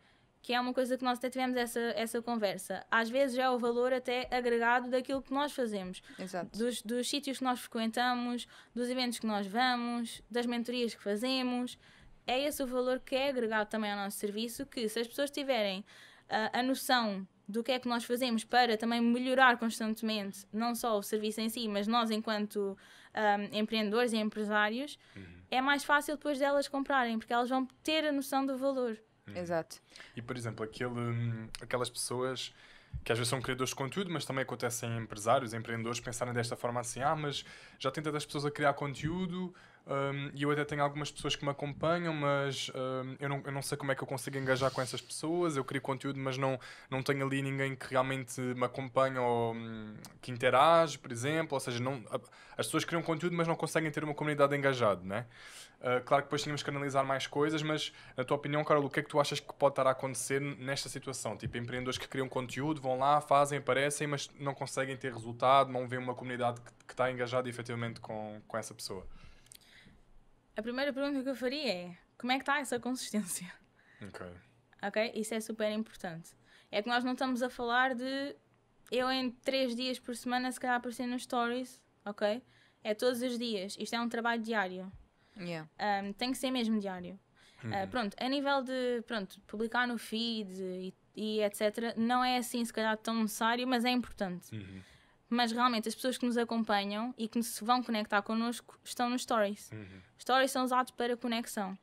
que é uma coisa que nós até tivemos essa conversa. Às vezes é o valor até agregado daquilo que nós fazemos. Exato. Dos sítios que nós frequentamos, dos eventos que nós vamos, das mentorias que fazemos. é esse o valor que é agregado também ao nosso serviço, que se as pessoas tiverem a noção do que é que nós fazemos para também melhorar constantemente, não só o serviço em si, mas nós enquanto empreendedores e empresários, é mais fácil depois delas comprarem, porque elas vão ter a noção do valor. Exato. E, por exemplo, aquelas pessoas que às vezes são criadores de conteúdo, mas também acontecem em empresários, empreendedores, pensarem desta forma assim, mas já tem tantas pessoas a criar conteúdo, e eu até tenho algumas pessoas que me acompanham, mas eu não sei como é que eu consigo engajar com essas pessoas. Eu crio conteúdo, mas não tenho ali ninguém que realmente me acompanha ou que interage, por exemplo. Ou seja, as pessoas criam conteúdo, mas não conseguem ter uma comunidade engajada, né? Claro que depois tínhamos que analisar mais coisas, mas na tua opinião, Carol, o que é que tu achas que pode estar a acontecer nesta situação? Tipo, empreendedores que criam conteúdo, vão lá, fazem, aparecem, mas não conseguem ter resultado, não vêem uma comunidade que está engajada efetivamente com essa pessoa. A primeira pergunta que eu faria é, como é que está essa consistência? Ok? Isso é super importante. É que nós não estamos a falar de eu em 3 dias por semana se calhar aparecer nos stories, ok? É todos os dias. Isto é um trabalho diário. Yeah. Tem que ser mesmo diário. Pronto, a nível de publicar no feed e etc, não é assim se calhar tão necessário, mas é importante. Mas realmente as pessoas que nos acompanham e que se vão conectar connosco estão nos stories. Stories são usados para conexão.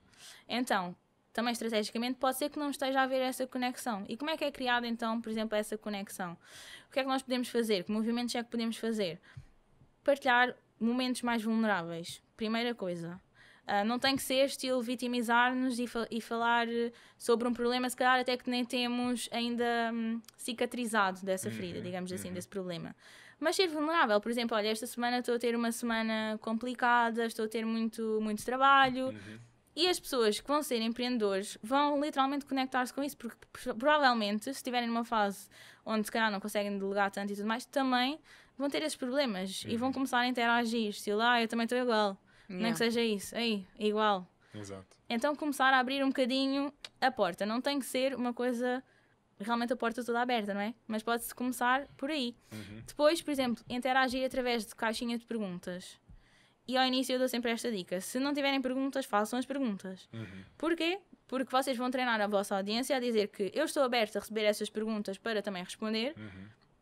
Então, também estrategicamente pode ser que não esteja a haver essa conexão. E como é que é criada então, por exemplo, essa conexão? O que é que nós podemos fazer? Que movimentos é que podemos fazer? Partilhar momentos mais vulneráveis. Primeira coisa. Não tem que ser estilo vitimizar-nos e falar sobre um problema, se calhar até que nem temos ainda cicatrizado dessa ferida, digamos assim, desse problema. Mas ser vulnerável, por exemplo, olha, esta semana estou a ter uma semana complicada, estou a ter muito trabalho, e as pessoas que vão ser empreendedores vão literalmente conectar-se com isso, porque provavelmente, se estiverem numa fase onde se calhar não conseguem delegar tanto e tudo mais, também vão ter esses problemas e vão começar a interagir, estilo, eu também estou igual. Nem que seja isso, igual. Exato. Então começar a abrir um bocadinho a porta. Não tem que ser uma coisa, realmente a porta toda aberta, não é? Mas pode-se começar por aí. Depois, por exemplo, interagir através de caixinha de perguntas. E ao início eu dou sempre esta dica. Se não tiverem perguntas, façam as perguntas. Porquê? Porque vocês vão treinar a vossa audiência a dizer que eu estou aberto a receber essas perguntas para também responder.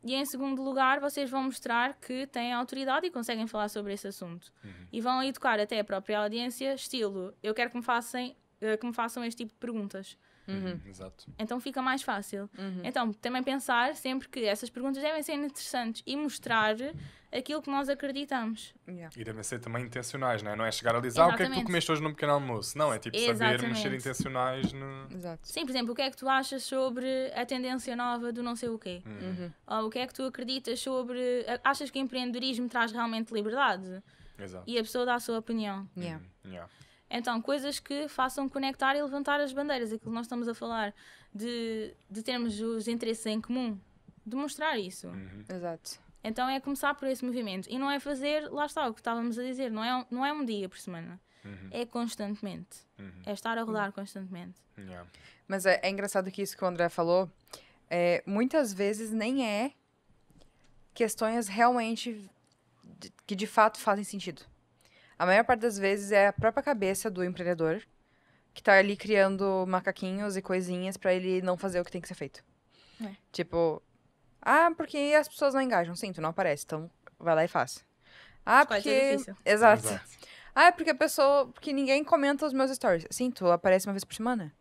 E em segundo lugar, vocês vão mostrar que têm autoridade e conseguem falar sobre esse assunto. E vão educar até a própria audiência, estilo, eu quero que me façam este tipo de perguntas. Exato. Então fica mais fácil. Então, também pensar sempre que essas perguntas devem ser interessantes e mostrar aquilo que nós acreditamos. E devem ser também intencionais, não é? Não é chegar a dizer, o que é que tu comeste hoje no pequeno almoço? Não, é tipo sabermos ser intencionais no... Exato. Sim, por exemplo, o que é que tu achas sobre a tendência nova do não sei o quê? Ou o que é que tu acreditas sobre... Achas que o empreendedorismo traz realmente liberdade? Exato. E a pessoa dá a sua opinião. Então, coisas que façam conectar e levantar as bandeiras. Aquilo que nós estamos a falar de termos os interesses em comum. Demonstrar isso. Exato. Então é começar por esse movimento. E não é fazer, lá está o que estávamos a dizer, não é um dia por semana. É constantemente. É estar a rodar constantemente. Mas é engraçado que isso que o André falou, muitas vezes nem é questões realmente que de fato fazem sentido. A maior parte das vezes é a própria cabeça do empreendedor que tá ali criando macaquinhos e coisinhas pra ele não fazer o que tem que ser feito. Tipo, porque as pessoas não engajam. Sim, tu não aparece, então vai lá e faz. Porque... Exato. Porque ninguém comenta os meus stories. Sim, tu aparece uma vez por semana.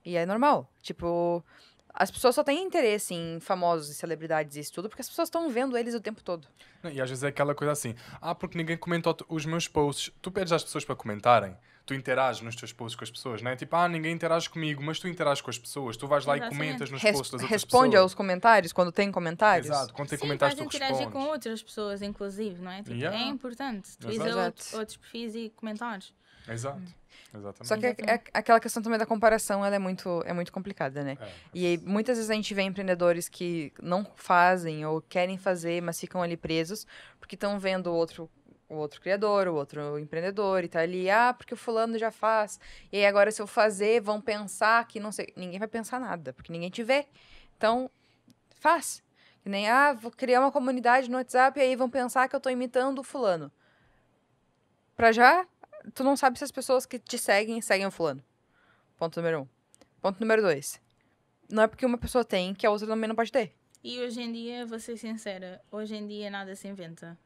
E é normal. Tipo, as pessoas só têm interesse em famosos e celebridades e isso tudo porque as pessoas estão vendo eles o tempo todo. E às vezes é aquela coisa assim, porque ninguém comenta os meus posts. Tu pedes às pessoas para comentarem, tu interages nos teus posts com as pessoas, não é? Tipo, ninguém interage comigo, mas tu interages com as pessoas, tu vais lá e comentas nos posts das outras pessoas. Responde aos comentários, quando tem comentários. Exato, quando tem Sim, comentários tu interagir respondes. com outras pessoas, inclusive, não é? Tipo, é importante. Tu outros perfis e comentários. Exato. Exatamente. Só que aquela questão também da comparação, ela é muito complicada, né? E aí, muitas vezes a gente vê empreendedores que não fazem ou querem fazer, mas ficam ali presos, porque estão vendo o outro criador, o outro empreendedor, e tá ali, porque o fulano já faz. E aí agora se eu fazer, vão pensar que não sei. Ninguém vai pensar nada, porque ninguém te vê. Então, faz. Que nem, vou criar uma comunidade no WhatsApp e aí vão pensar que eu tô imitando o fulano. Tu não sabe se as pessoas que te seguem o fulano. Ponto número 1. Ponto número 2. Não é porque uma pessoa tem que a outra também não pode ter. E hoje em dia, vou ser sincera, hoje em dia nada se inventa.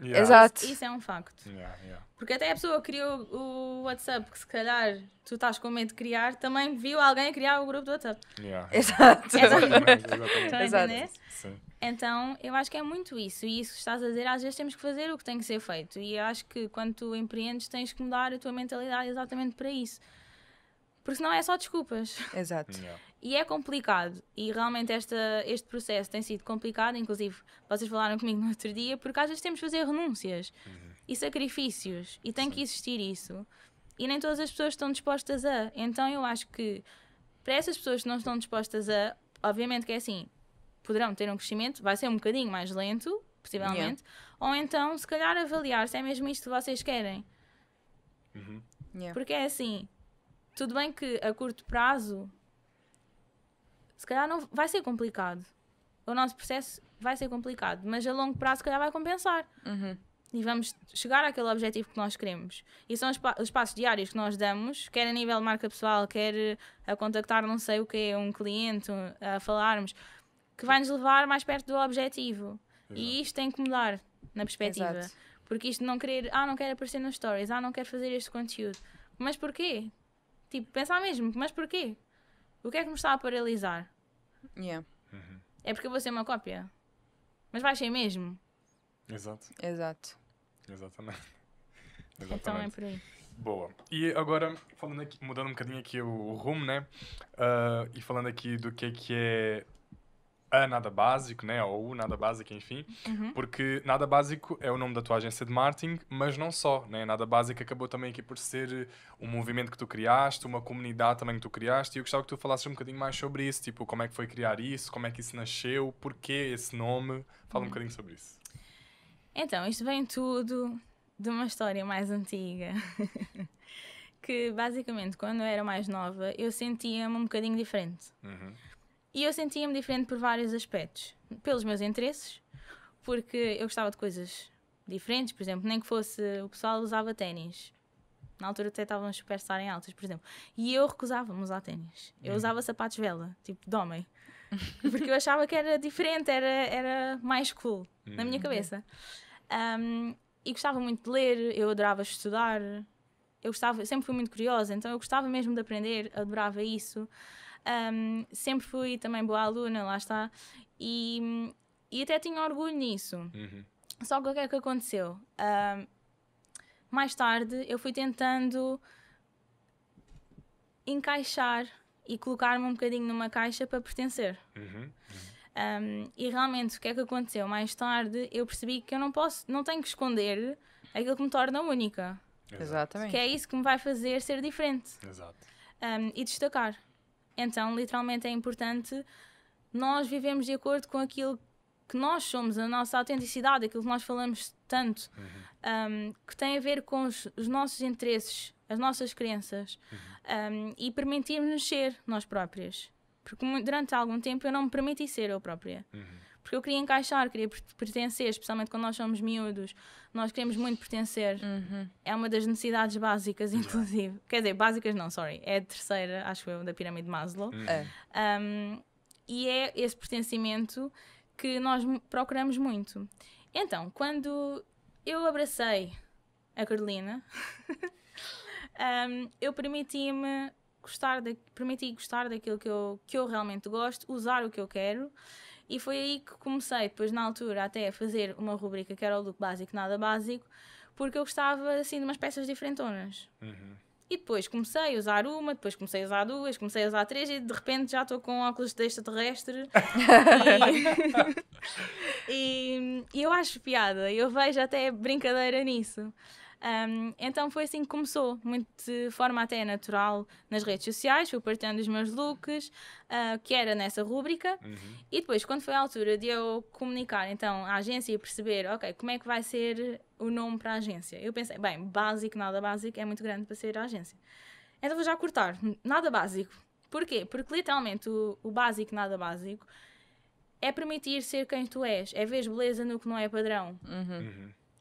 Yeah. Exato. Isso é um facto. Yeah. Porque até a pessoa que criou o WhatsApp, que se calhar tu estás com medo de criar, também viu alguém a criar o grupo do WhatsApp. Yeah. Exato. Exatamente. Estão a Exato. entender? Sim. Então, eu acho que é muito isso. E isso que estás a dizer, às vezes temos que fazer o que tem que ser feito. E eu acho que quando tu empreendes, tens que mudar a tua mentalidade exatamente para isso. Porque senão é só desculpas. Exato. Yeah. E é complicado. E realmente este processo tem sido complicado. Inclusive, vocês falaram comigo no outro dia, porque às vezes temos que fazer renúncias e sacrifícios. E tem que existir isso. E nem todas as pessoas estão dispostas a. Então, eu acho que para essas pessoas que não estão dispostas a, obviamente que é assim, poderão ter um crescimento, vai ser um bocadinho mais lento, possivelmente, ou então, se calhar, avaliar se é mesmo isto que vocês querem. Yeah. Porque é assim, tudo bem que a curto prazo, se calhar não vai ser complicado. O nosso processo vai ser complicado, mas a longo prazo, se calhar, vai compensar. E vamos chegar àquele objetivo que nós queremos. E são os passos diários que nós damos, quer a nível de marca pessoal, quer a contactar não sei o quê, um cliente, a falarmos, que vai nos levar mais perto do objetivo. Exato. E isto tem que mudar na perspectiva. Exato. Porque isto de não querer, não quero aparecer nos stories, não quero fazer este conteúdo. Mas porquê? Tipo, pensar mesmo, mas porquê? O que é que me está a paralisar? Yeah. É porque eu vou ser uma cópia? Mas vai ser mesmo? Exato. Exato. Exatamente. Então é por aí. Boa. E agora, falando aqui, mudando um bocadinho aqui o rumo, né? E falando aqui do que é a Nada Básico, né? Ou o Nada Básico, enfim. Porque Nada Básico é o nome da tua agência de marketing, mas não só, né? Nada Básico acabou também aqui por ser um movimento que tu criaste, uma comunidade também que tu criaste, e eu gostava que tu falasses um bocadinho mais sobre isso, tipo, como é que foi criar isso, como é que isso nasceu, porquê esse nome. Fala um bocadinho sobre isso. Então, isto vem tudo de uma história mais antiga. Que, basicamente, quando eu era mais nova, eu sentia-me um bocadinho diferente. E eu sentia-me diferente por vários aspectos. Pelos meus interesses, porque eu gostava de coisas diferentes. Por exemplo, nem que fosse... O pessoal usava ténis. Na altura até estavam a superstar em altas, por exemplo. E eu recusava-me usar ténis. Eu usava sapatos vela, tipo de homem. Porque eu achava que era diferente, era mais cool, na minha cabeça. E gostava muito de ler, eu adorava estudar. Eu sempre fui muito curiosa, então eu gostava mesmo de aprender, adorava isso. Sempre fui também boa aluna, lá está. E até tinha orgulho nisso. Só que o que é que aconteceu? Mais tarde eu fui tentando encaixar e colocar-me um bocadinho numa caixa para pertencer. E realmente o que é que aconteceu? Mais tarde eu percebi que eu não tenho que esconder aquilo que me torna única. Exatamente. Que é isso que me vai fazer ser diferente. Exato. E destacar. Então, literalmente é importante nós vivemos de acordo com aquilo que nós somos, a nossa autenticidade, aquilo que nós falamos tanto, que tem a ver com os nossos interesses, as nossas crenças, e permitirmos ser nós próprias. Porque durante algum tempo eu não me permiti ser eu própria. Porque eu queria encaixar, queria pertencer, especialmente quando nós somos miúdos. Nós queremos muito pertencer. É uma das necessidades básicas, inclusive. Quer dizer, básicas não, sorry. É a terceira, acho eu, da pirâmide de Maslow. E é esse pertencimento que nós procuramos muito. Então, quando eu abracei a Carolina, eu permiti-me gostar daquilo que eu realmente gosto, usar o que eu quero. E foi aí que comecei, depois na altura, até a fazer uma rubrica que era o look básico, nada básico, porque eu gostava assim de umas peças diferentonas. E depois comecei a usar uma, depois comecei a usar duas, comecei a usar três e de repente já estou com óculos de extraterrestre. E eu acho piada, eu vejo até brincadeira nisso. Então foi assim que começou, muito de forma até natural nas redes sociais, fui partilhando os meus looks, que era nessa rúbrica, e depois quando foi a altura de eu comunicar então à agência e perceber, ok, como é que vai ser o nome para a agência, eu pensei, bem, básico, nada básico é muito grande para ser a agência, então vou já cortar, nada básico. Porquê? Porque literalmente o básico, nada básico é permitir ser quem tu és, é ver beleza no que não é padrão.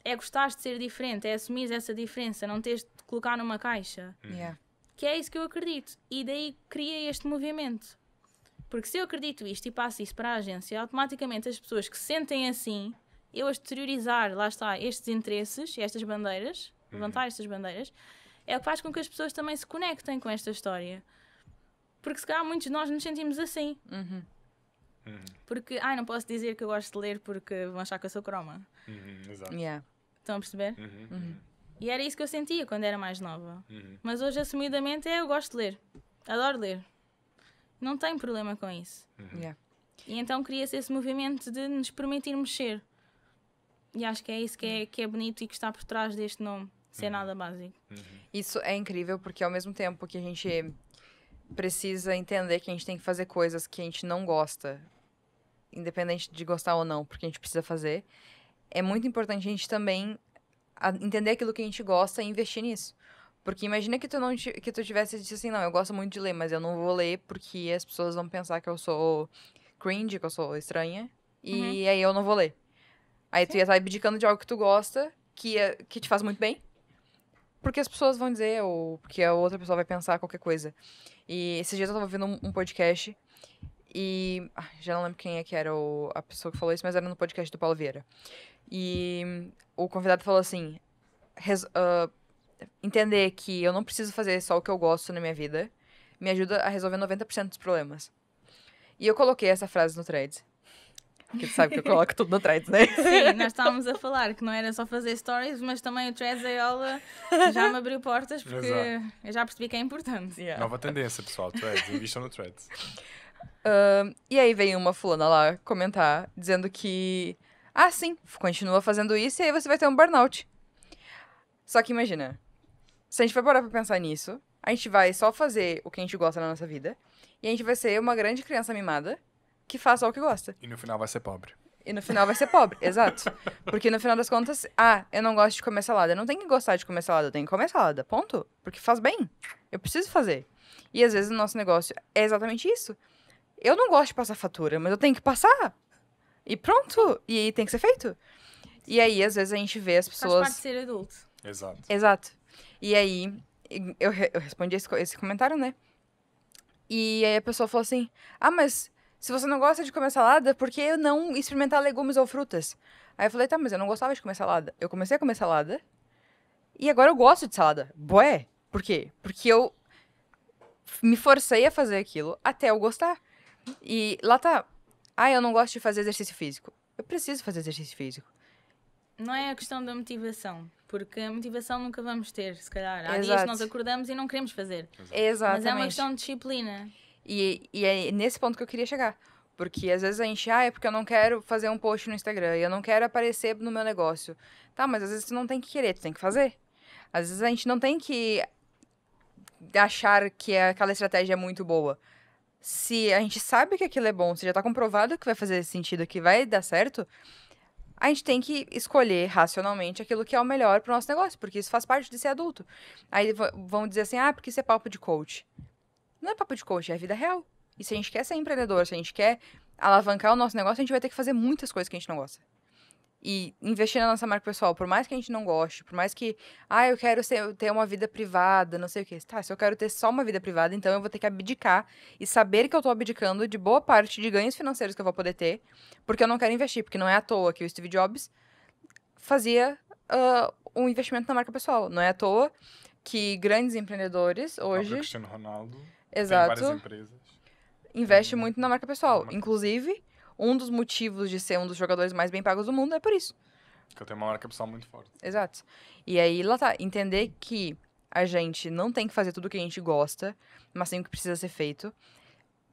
É gostar de ser diferente, é assumir essa diferença, não teres de colocar numa caixa. Yeah. que é isso que eu acredito. E daí criei este movimento. Porque se eu acredito isto e passo isso para a agência, automaticamente as pessoas que se sentem assim, eu a exteriorizar, lá está, estes interesses, estas bandeiras, levantar estas bandeiras, é o que faz com que as pessoas também se conectem com esta história. Porque se calhar muitos de nós nos sentimos assim. Porque, não posso dizer que eu gosto de ler porque vão achar que eu sou croma. Exato. Yeah. Estão a perceber? E era isso que eu sentia quando era mais nova. Mas hoje, assumidamente, eu gosto de ler. Adoro ler. Não tenho problema com isso. Yeah. E então cria-se esse movimento de nos permitir mexer. E acho que é isso que é bonito e que está por trás deste nome. Ser nada básico. Isso é incrível porque ao mesmo tempo que a gente precisa entender que a gente tem que fazer coisas que a gente não gosta, independente de gostar ou não, porque a gente precisa fazer, é muito importante a gente também entender aquilo que a gente gosta e investir nisso. Porque imagina que tu tivesse dito assim, não, eu gosto muito de ler, mas eu não vou ler porque as pessoas vão pensar que eu sou cringe, que eu sou estranha, e aí eu não vou ler. Aí tu ia estar abdicando de algo que tu gosta, que te faz muito bem, porque as pessoas vão dizer, ou porque a outra pessoa vai pensar qualquer coisa. E esses dias eu tava ouvindo um podcast, e já não lembro quem é que era a pessoa que falou isso, mas era no podcast do Paulo Vieira. E o convidado falou assim, entender que eu não preciso fazer só o que eu gosto na minha vida me ajuda a resolver 90% dos problemas. E eu coloquei essa frase no Threads. Porque tu sabe que eu coloco tudo no Threads, né? Sim, nós estávamos a falar que não era só fazer stories, mas também o Threads Ayola já me abriu portas porque eu já percebi que é importante. Yeah. Nova tendência, pessoal. Threads. Invistam no Threads. E aí veio uma fulana lá comentar, dizendo que sim, continua fazendo isso e aí você vai ter um burnout. Só que imagina, se a gente for parar pra pensar nisso, a gente vai só fazer o que a gente gosta na nossa vida e a gente vai ser uma grande criança mimada que faz só o que gosta. E no final vai ser pobre. E no final vai ser pobre, exato. Porque no final das contas, eu não gosto de comer salada. Eu não tenho que gostar de comer salada, eu tenho que comer salada, ponto. Porque faz bem. Eu preciso fazer. E às vezes o nosso negócio é exatamente isso. Eu não gosto de passar fatura, mas eu tenho que passar. E pronto. E aí tem que ser feito. E aí, às vezes, a gente vê as pessoas... Faz parte de ser adulto. Exato. Exato. E aí, eu respondi esse comentário, né? E aí a pessoa falou assim, mas se você não gosta de comer salada, por que não experimentar legumes ou frutas? Aí eu falei, tá, mas eu não gostava de comer salada. Eu comecei a comer salada e agora eu gosto de salada. Bué. Por quê? Porque eu me forcei a fazer aquilo até eu gostar. E lá tá. Eu não gosto de fazer exercício físico. Eu preciso fazer exercício físico. Não é a questão da motivação, porque a motivação nunca vamos ter, se calhar. Há dias Exato. que nós acordamos e não queremos fazer. Exatamente. Mas é uma questão de disciplina. E é nesse ponto que eu queria chegar. Porque às vezes a gente, é porque eu não quero fazer um post no Instagram, e eu não quero aparecer no meu negócio. Tá, mas às vezes tu não tem que querer, tu tem que fazer. Às vezes a gente não tem que achar que aquela estratégia é muito boa. Se a gente sabe que aquilo é bom, se já tá comprovado que vai fazer sentido, que vai dar certo, a gente tem que escolher racionalmente aquilo que é o melhor pro nosso negócio, porque isso faz parte de ser adulto. Aí vão dizer assim, porque isso é papo de coach. Não é papo de coach, é a vida real. E se a gente quer ser empreendedor, se a gente quer alavancar o nosso negócio, a gente vai ter que fazer muitas coisas que a gente não gosta. E investir na nossa marca pessoal, por mais que a gente não goste, por mais que, eu quero ter uma vida privada, não sei o quê. Tá, se eu quero ter só uma vida privada, então eu vou ter que abdicar e saber que eu tô abdicando de boa parte de ganhos financeiros que eu vou poder ter, porque eu não quero investir, porque não é à toa que o Steve Jobs fazia um investimento na marca pessoal. Não é à toa que grandes empreendedores hoje... O Cristiano Ronaldo Exato, tem várias empresas. Investe muito na marca pessoal. Inclusive, um dos motivos de ser um dos jogadores mais bem pagos do mundo é por isso. Que eu tenho uma marca pessoal muito forte. Exato. E aí, lá tá, entender que a gente não tem que fazer tudo o que a gente gosta, mas sim o que precisa ser feito,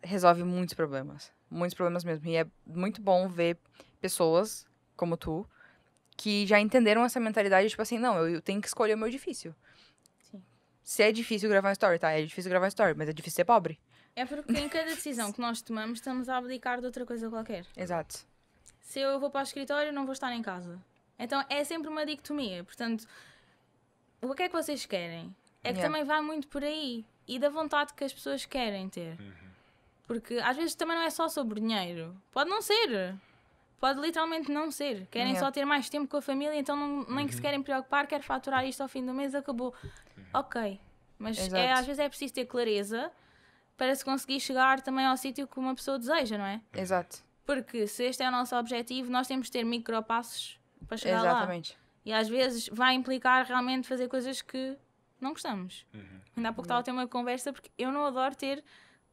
resolve muitos problemas. Muitos problemas mesmo. E é muito bom ver pessoas como tu, que já entenderam essa mentalidade, tipo assim, não, eu tenho que escolher o meu difícil. Sim. Se é difícil gravar uma story, tá? É difícil gravar uma story, mas é difícil ser pobre. É porque em cada decisão que nós tomamos, estamos a abdicar de outra coisa qualquer. Exato. Se eu vou para o escritório, não vou estar em casa. Então é sempre uma dicotomia. Portanto, o que é que vocês querem? É que também vai muito por aí. E da vontade que as pessoas querem ter. Porque às vezes também não é só sobre dinheiro. Pode não ser. Pode literalmente não ser. Querem só ter mais tempo com a família, então nem que se querem preocupar, quero faturar isto ao fim do mês, acabou. Ok. Mas Exato. às vezes é preciso ter clareza para se conseguir chegar também ao sítio que uma pessoa deseja, não é? Exato. Porque se este é o nosso objetivo, nós temos de ter micropassos para chegar lá. Exatamente. E às vezes vai implicar realmente fazer coisas que não gostamos. Ainda há pouco estava a ter uma conversa, porque eu não adoro ter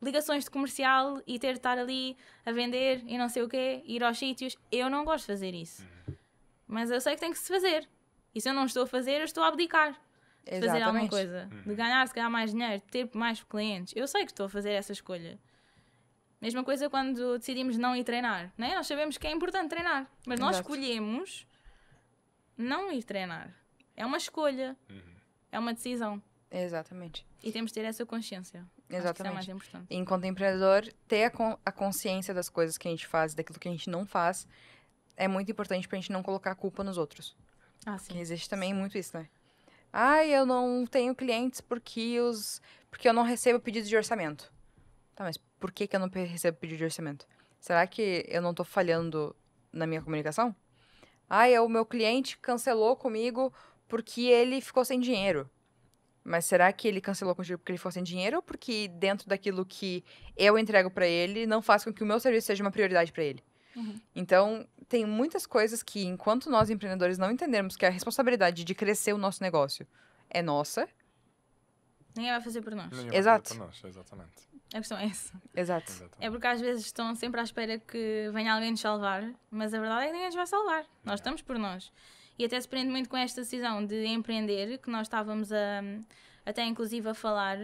ligações de comercial e ter de estar ali a vender e não sei o quê, ir aos sítios. Eu não gosto de fazer isso. Mas eu sei que tem que se fazer. E se eu não estou a fazer, eu estou a abdicar de fazer alguma Exatamente. coisa. De ganhar, se calhar, mais dinheiro, de ter mais clientes. Eu sei que estou a fazer essa escolha. Mesma coisa quando decidimos não ir treinar. Não é? Nós sabemos que é importante treinar. Mas nós Exato. escolhemos não ir treinar. É uma escolha. É uma decisão. Exatamente. E temos de ter essa consciência. Acho que isso é Exatamente. mais importante. Enquanto empreendedor, ter a consciência das coisas que a gente faz, daquilo que a gente não faz, é muito importante pra gente não colocar a culpa nos outros. Ah, Porque sim. existe também muito isso, né? Ai, eu não tenho clientes porque eu não recebo pedido de orçamento. Tá, mas por que eu não recebo pedido de orçamento? Será que eu não tô falhando na minha comunicação? Ai, o meu cliente cancelou comigo porque ele ficou sem dinheiro. Mas será que ele cancelou contigo porque ele ficou sem dinheiro ou porque dentro daquilo que eu entrego pra ele não faz com que o meu serviço seja uma prioridade pra ele? Então, tem muitas coisas que, enquanto nós empreendedores não entendermos que a responsabilidade de crescer o nosso negócio é nossa. Ninguém vai fazer por nós. Ninguém vai Exato. fazer para nós, exatamente. A questão é essa. Exato. É porque às vezes estão sempre à espera que venha alguém nos salvar, mas a verdade é que ninguém nos vai salvar. Nós estamos por nós. E até se prende muito com esta decisão de empreender, que nós estávamos até inclusive a falar.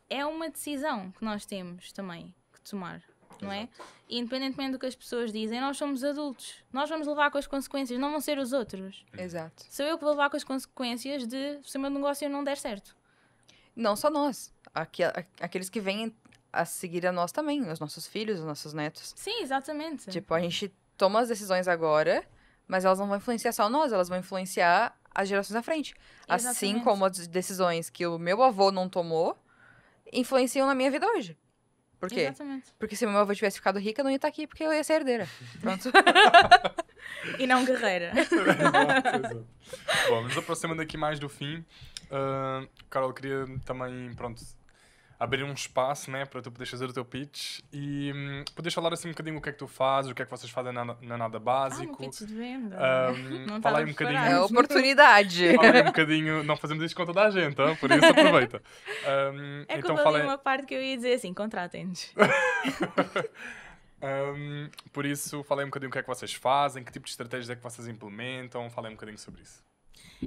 É uma decisão que nós temos também que tomar, não é? E independentemente do que as pessoas dizem, nós somos adultos. Nós vamos levar com as consequências, não vão ser os outros. Exato. Sou eu que vou levar com as consequências se o meu negócio não der certo. Não só nós. Aqueles que vêm a seguir a nós também. Os nossos filhos, os nossos netos. Sim, exatamente. Tipo, a gente toma as decisões agora, mas elas não vão influenciar só nós, elas vão influenciar as gerações à frente. Assim Exatamente. como as decisões que o meu avô não tomou, influenciam na minha vida hoje. Por quê? Exatamente. Porque se meu avô tivesse ficado rica, eu não ia estar aqui, porque eu ia ser herdeira. Pronto. E não guerreira. Exato. Bom, nos aproximando aqui mais do fim, Carol, queria também, pronto, abrir um espaço, né, para tu poderes fazer o teu pitch e poderes falar assim um bocadinho o que é que tu fazes, o que é que vocês fazem na Nada Ah, no Básico. pitch de venda. Não Fala aí estava um bocadinho. É preparada. oportunidade. Fala aí um bocadinho, não fazemos isto com toda a gente, por isso aproveita. É que Então eu fala falei uma parte que eu ia dizer assim, contratem-nos. por isso, falei um bocadinho o que é que vocês fazem, que tipo de estratégias é que vocês implementam, falei um bocadinho sobre isso.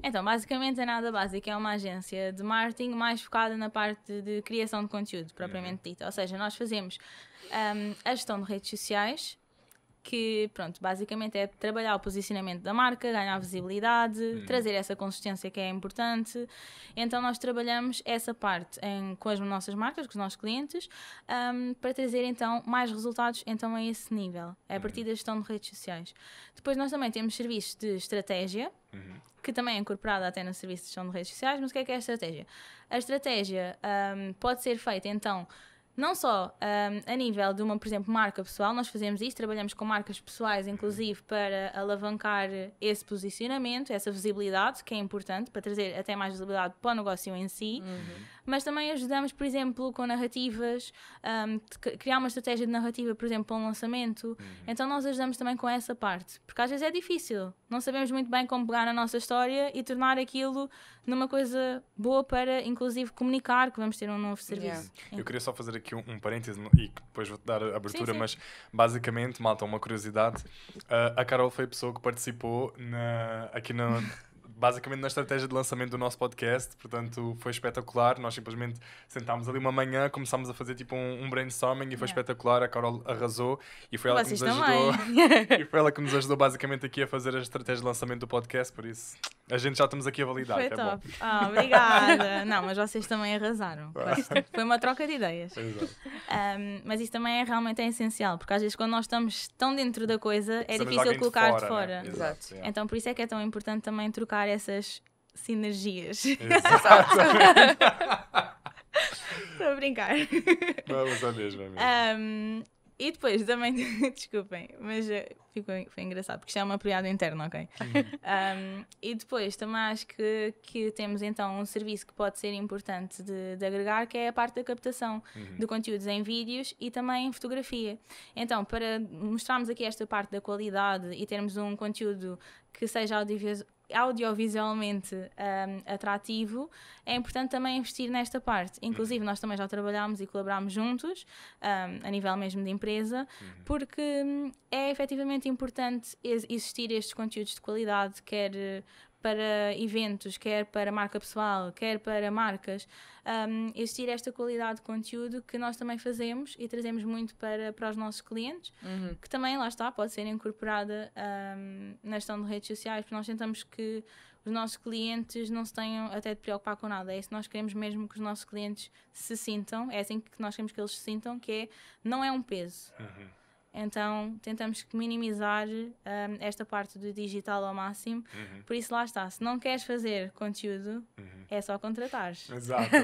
Então, basicamente, a Nada Básica é uma agência de marketing mais focada na parte de criação de conteúdo, propriamente dita. Ou seja, nós fazemos a gestão de redes sociais, que, pronto, basicamente é trabalhar o posicionamento da marca, ganhar visibilidade, trazer essa consistência que é importante. Então, nós trabalhamos essa parte com as nossas marcas, com os nossos clientes, para trazer, então, mais resultados, então, a esse nível. É a partir da gestão de redes sociais. Depois, nós também temos serviços de estratégia, que também é incorporada até no serviço de gestão de redes sociais, mas o que é a estratégia? A estratégia pode ser feita, então, não só a nível de uma, por exemplo, marca pessoal, nós fazemos isso, trabalhamos com marcas pessoais, inclusive, para alavancar esse posicionamento, essa visibilidade, que é importante, para trazer até mais visibilidade para o negócio em si, mas também ajudamos, por exemplo, com narrativas, criar uma estratégia de narrativa, por exemplo, para um lançamento. Então nós ajudamos também com essa parte, porque às vezes é difícil, não sabemos muito bem como pegar na nossa história e tornar aquilo numa coisa boa para, inclusive, comunicar que vamos ter um novo serviço. Eu queria só fazer aqui um parêntese e depois vou-te dar a abertura, Sim. mas basicamente, malta, uma curiosidade. A Carol foi a pessoa que participou basicamente na estratégia de lançamento do nosso podcast, portanto foi espetacular. Nós simplesmente sentámos ali uma manhã, começámos a fazer tipo um brainstorming e foi espetacular. A Carol arrasou e foi ela que nos Vocês ajudou. E foi ela que nos ajudou basicamente aqui a fazer a estratégia de lançamento do podcast, por isso a gente já estamos aqui a validar. Foi que é top. bom. Obrigada. Não, mas vocês também arrasaram. Foi uma troca de ideias. Exato. Mas isso também realmente é essencial, porque às vezes quando nós estamos tão dentro da coisa, é Precisamos de difícil alguém colocar de fora, fora. né? Exato. Yeah. Então por isso é que é tão importante também trocar essas sinergias. Exato. Estou a brincar. Vamos a mesma. E depois também, desculpem, mas Foi engraçado, porque isto é uma piada interna, ok? E depois também acho que temos então um serviço que pode ser importante de agregar, que é a parte da captação de conteúdos em vídeos e também em fotografia. Então, para mostrarmos aqui esta parte da qualidade e termos um conteúdo que seja audiovisualmente atrativo, é importante também investir nesta parte. Inclusive, nós também já trabalhámos e colaborámos juntos, a nível mesmo de empresa, porque é efetivamente importante existir estes conteúdos de qualidade, quer para eventos, quer para marca pessoal, quer para marcas, existir esta qualidade de conteúdo que nós também fazemos e trazemos muito para os nossos clientes, que também, lá está, pode ser incorporada na gestão de redes sociais, porque nós tentamos que os nossos clientes não se tenham até de preocupar com nada. É isso que nós queremos mesmo que os nossos clientes se sintam, é assim que nós queremos que eles se sintam, que é, não é um peso. Então, tentamos minimizar esta parte do digital ao máximo. Por isso, lá está. Se não queres fazer conteúdo, é só contratares. Exato.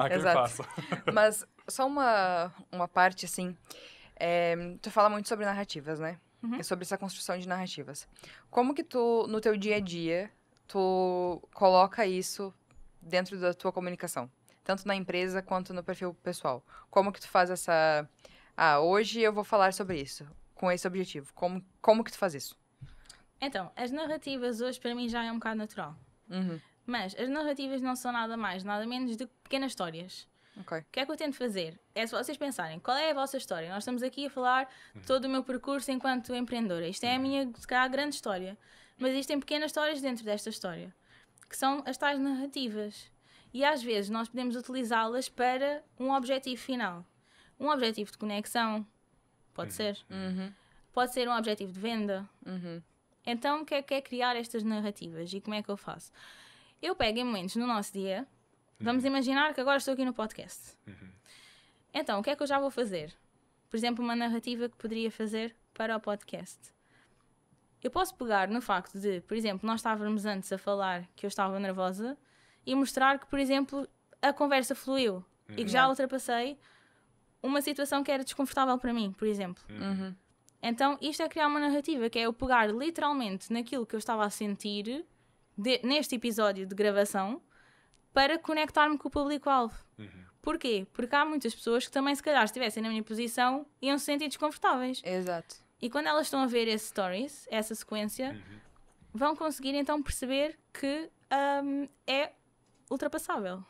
Há quem faça. Mas só uma parte, assim, tu fala muito sobre narrativas, né? E sobre essa construção de narrativas. Como que tu, no teu dia a dia, tu coloca isso dentro da tua comunicação? Tanto na empresa quanto no perfil pessoal. Como que tu faz essa... hoje eu vou falar sobre isso, com esse objetivo. Como que tu faz isso? Então, as narrativas hoje para mim já é um bocado natural. Mas as narrativas não são nada mais, nada menos do que pequenas histórias. Okay. O que é que eu tento fazer? É se vocês pensarem, qual é a vossa história? Nós estamos aqui a falar de todo o meu percurso enquanto empreendedora. Isto é a minha, se calhar, grande história. Mas existem pequenas histórias dentro desta história, que são as tais narrativas. E às vezes nós podemos utilizá-las para um objetivo final. Um objetivo de conexão, pode ser. Pode ser um objetivo de venda. Então, o que é criar estas narrativas? E como é que eu faço? Eu pego em momentos no nosso dia, vamos imaginar que agora estou aqui no podcast. Então, o que é que eu já vou fazer? Por exemplo, uma narrativa que poderia fazer para o podcast. Eu posso pegar no facto de, por exemplo, nós estávamos antes a falar que eu estava nervosa e mostrar que, por exemplo, a conversa fluiu e que já ultrapassei uma situação que era desconfortável para mim, por exemplo. Então, isto é criar uma narrativa, que é eu pegar literalmente naquilo que eu estava a sentir neste episódio de gravação para conectar-me com o público-alvo. Porquê? Porque há muitas pessoas que também, se calhar, se estivessem na minha posição, iam se sentir desconfortáveis. Exato. E quando elas estão a ver esse stories, essa sequência, vão conseguir então perceber que é ultrapassável.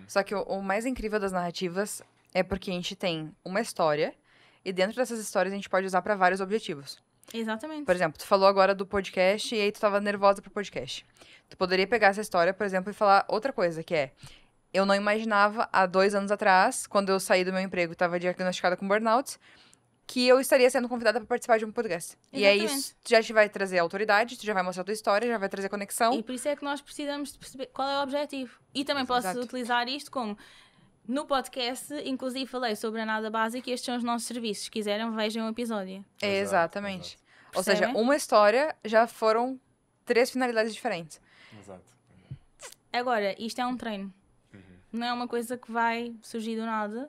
Só que o mais incrível das narrativas é porque a gente tem uma história e dentro dessas histórias a gente pode usar para vários objetivos. Exatamente. Por exemplo, tu falou agora do podcast e aí tu tava nervosa pro podcast. Tu poderia pegar essa história, por exemplo, e falar outra coisa, que é... Eu não imaginava, há 2 anos atrás, quando eu saí do meu emprego e estava diagnosticada com burnout, que eu estaria sendo convidada para participar de um podcast. Exatamente. E aí isso já te vai trazer autoridade, tu já vai mostrar a tua história, já vai trazer conexão. E por isso é que nós precisamos de perceber qual é o objetivo. E também posso utilizar isto como... No podcast, inclusive, falei sobre a Nada Básica e estes são os nossos serviços. Se quiserem, vejam o episódio. Exatamente. Ou Percebem? seja, uma história já foram 3 finalidades diferentes. Exato. Agora, isto é um treino. Não é uma coisa que vai surgir do nada.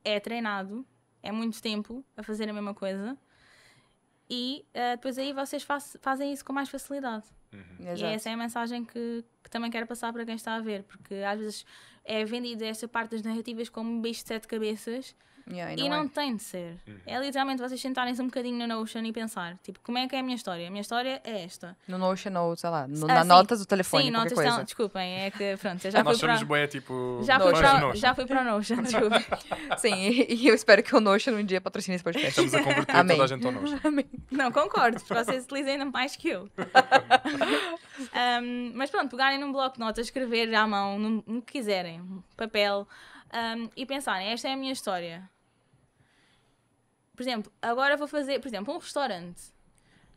É treinado. É muito tempo a fazer a mesma coisa. E depois aí vocês fazem isso com mais facilidade. E essa é a mensagem que também quero passar para quem está a ver. Porque às vezes é vendida esta parte das narrativas como um bicho de 7 cabeças. E não tem de ser. É literalmente vocês sentarem-se um bocadinho no Notion e pensar, tipo, como é que é a minha história? A minha história é esta. No Notion ou, sei lá, na notas do telefone, sim, qualquer notas coisa. Desculpem, é que, pronto, eu já Nós fui somos para... bué, tipo... Já fui para o Notion, desculpa. Sim, e eu espero que o Notion um dia patrocine esse podcast. Estamos a converter toda a gente ao Notion. Não, concordo, porque vocês utilizam ainda mais que eu. Mas pronto, pegarem num bloco de notas, escrever à mão, no que quiserem, papel, e pensarem, esta é a minha história. Por exemplo, agora vou fazer, por exemplo, um restaurante.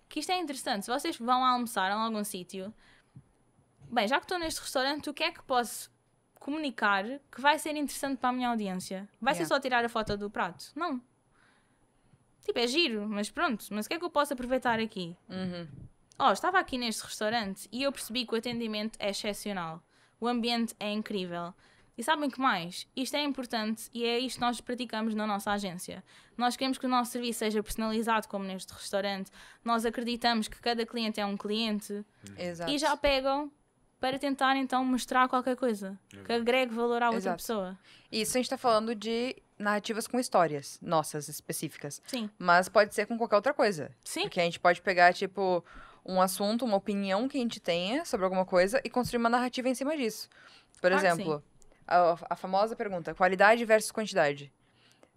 Que isto é interessante. Se vocês vão almoçar em algum sítio, bem, já que estou neste restaurante, o que é que posso comunicar que vai ser interessante para a minha audiência? Vai ser só tirar a foto do prato? Não. Tipo, é giro, mas pronto. Mas o que é que eu posso aproveitar aqui? Estava aqui neste restaurante e eu percebi que o atendimento é excepcional. O ambiente é incrível. E sabem que mais? Isto é importante e é isto que nós praticamos na nossa agência. Nós queremos que o nosso serviço seja personalizado, como neste restaurante. Nós acreditamos que cada cliente é um cliente. Exato. E já pegam para tentar, então, mostrar qualquer coisa que agregue valor à outra Exato. pessoa. Isso a gente tá falando de narrativas com histórias nossas específicas. Sim. Mas pode ser com qualquer outra coisa. Sim. Porque a gente pode pegar, tipo, um assunto, uma opinião que a gente tenha sobre alguma coisa e construir uma narrativa em cima disso. Por Claro que exemplo, a famosa pergunta, qualidade versus quantidade.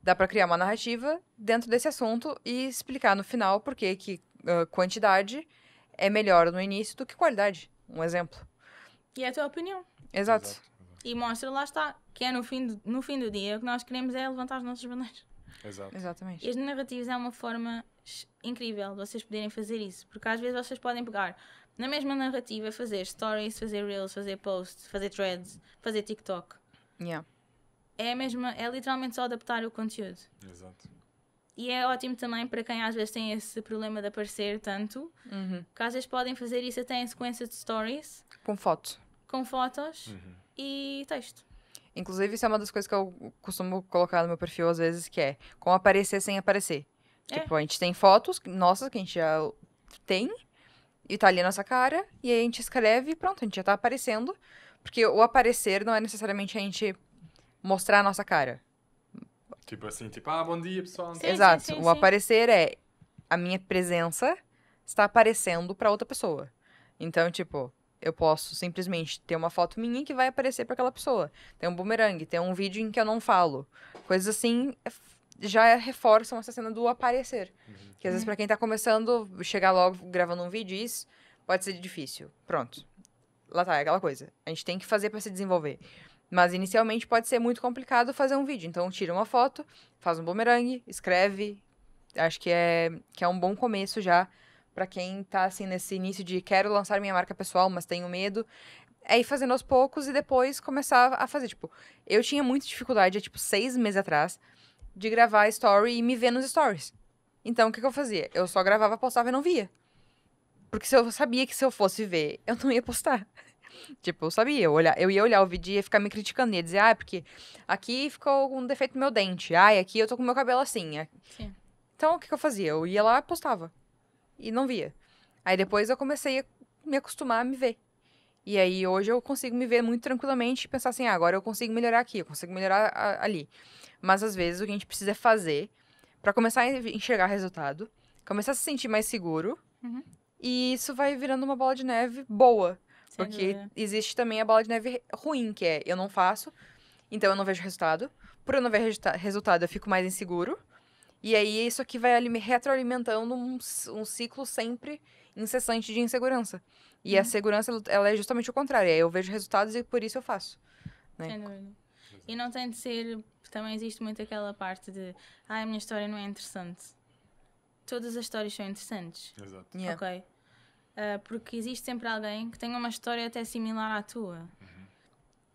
Dá pra criar uma narrativa dentro desse assunto e explicar no final por que quantidade é melhor no início do que qualidade. Um exemplo. E é a tua opinião. Exato. E mostra, lá está, que é no fim do dia o que nós queremos é levantar as nossas bandeiras. Exato. Exatamente. E as narrativas é uma forma incrível de vocês poderem fazer isso. Porque às vezes vocês podem pegar na mesma narrativa, fazer stories, fazer reels, fazer posts, fazer threads, fazer TikTok. Yeah. É literalmente só adaptar o conteúdo. Exato. E é ótimo também para quem às vezes tem esse problema de aparecer tanto, que às vezes podem fazer isso até em sequência de stories, Com foto. com fotos e texto. Inclusive, isso é uma das coisas que eu costumo colocar no meu perfil às vezes, que é como aparecer sem aparecer. É. Tipo, a gente tem fotos nossas que a gente já tem e tá ali a nossa cara, e aí a gente escreve e pronto, a gente já tá aparecendo. Porque o aparecer não é necessariamente a gente mostrar a nossa cara. Tipo assim, tipo, bom dia, pessoal. Sim, Exato. sim, O sim. aparecer é a minha presença está aparecendo pra outra pessoa. Então, tipo, eu posso simplesmente ter uma foto minha que vai aparecer pra aquela pessoa. Tem um boomerang, tem um vídeo em que eu não falo. Coisas assim já reforçam essa cena do aparecer. Que às vezes pra quem tá começando, chegar logo gravando um vídeo, isso pode ser difícil. Pronto. Lá tá, é aquela coisa. A gente tem que fazer pra se desenvolver. Mas inicialmente pode ser muito complicado fazer um vídeo. Então tira uma foto, faz um boomerang, escreve. Acho que é um bom começo já pra quem tá assim nesse início de quero lançar minha marca pessoal, mas tenho medo. É ir fazendo aos poucos e depois começar a fazer. Tipo, eu tinha muita dificuldade, tipo, 6 meses atrás, de gravar story e me ver nos stories. Então o que eu fazia? Eu só gravava, postava e não via. Porque eu sabia que se eu fosse ver, eu não ia postar. Tipo, eu sabia, eu ia olhar o vídeo e ia ficar me criticando, ia dizer, porque aqui ficou um defeito no meu dente, aqui eu tô com o meu cabelo assim. Sim. Então, o que eu fazia? Eu ia lá e postava. E não via. Aí depois eu comecei a me acostumar a me ver. E aí hoje eu consigo me ver muito tranquilamente e pensar assim, agora eu consigo melhorar aqui, eu consigo melhorar ali. Mas às vezes o que a gente precisa fazer pra começar a enxergar resultado, começar a se sentir mais seguro, e isso vai virando uma bola de neve boa. Sem Porque dúvida. existe também a bola de neve ruim, que é eu não faço, então eu não vejo resultado. Por eu não ver resultado, eu fico mais inseguro. E aí isso aqui vai me retroalimentando um ciclo sempre incessante de insegurança. E a segurança, ela é justamente o contrário. Eu vejo resultados e por isso eu faço. Né? Sem dúvida. E não tem de ser. Também existe muito aquela parte de a minha história não é interessante. Todas as histórias são interessantes. Exato. Yeah. Ok? Porque existe sempre alguém que tenha uma história até similar à tua.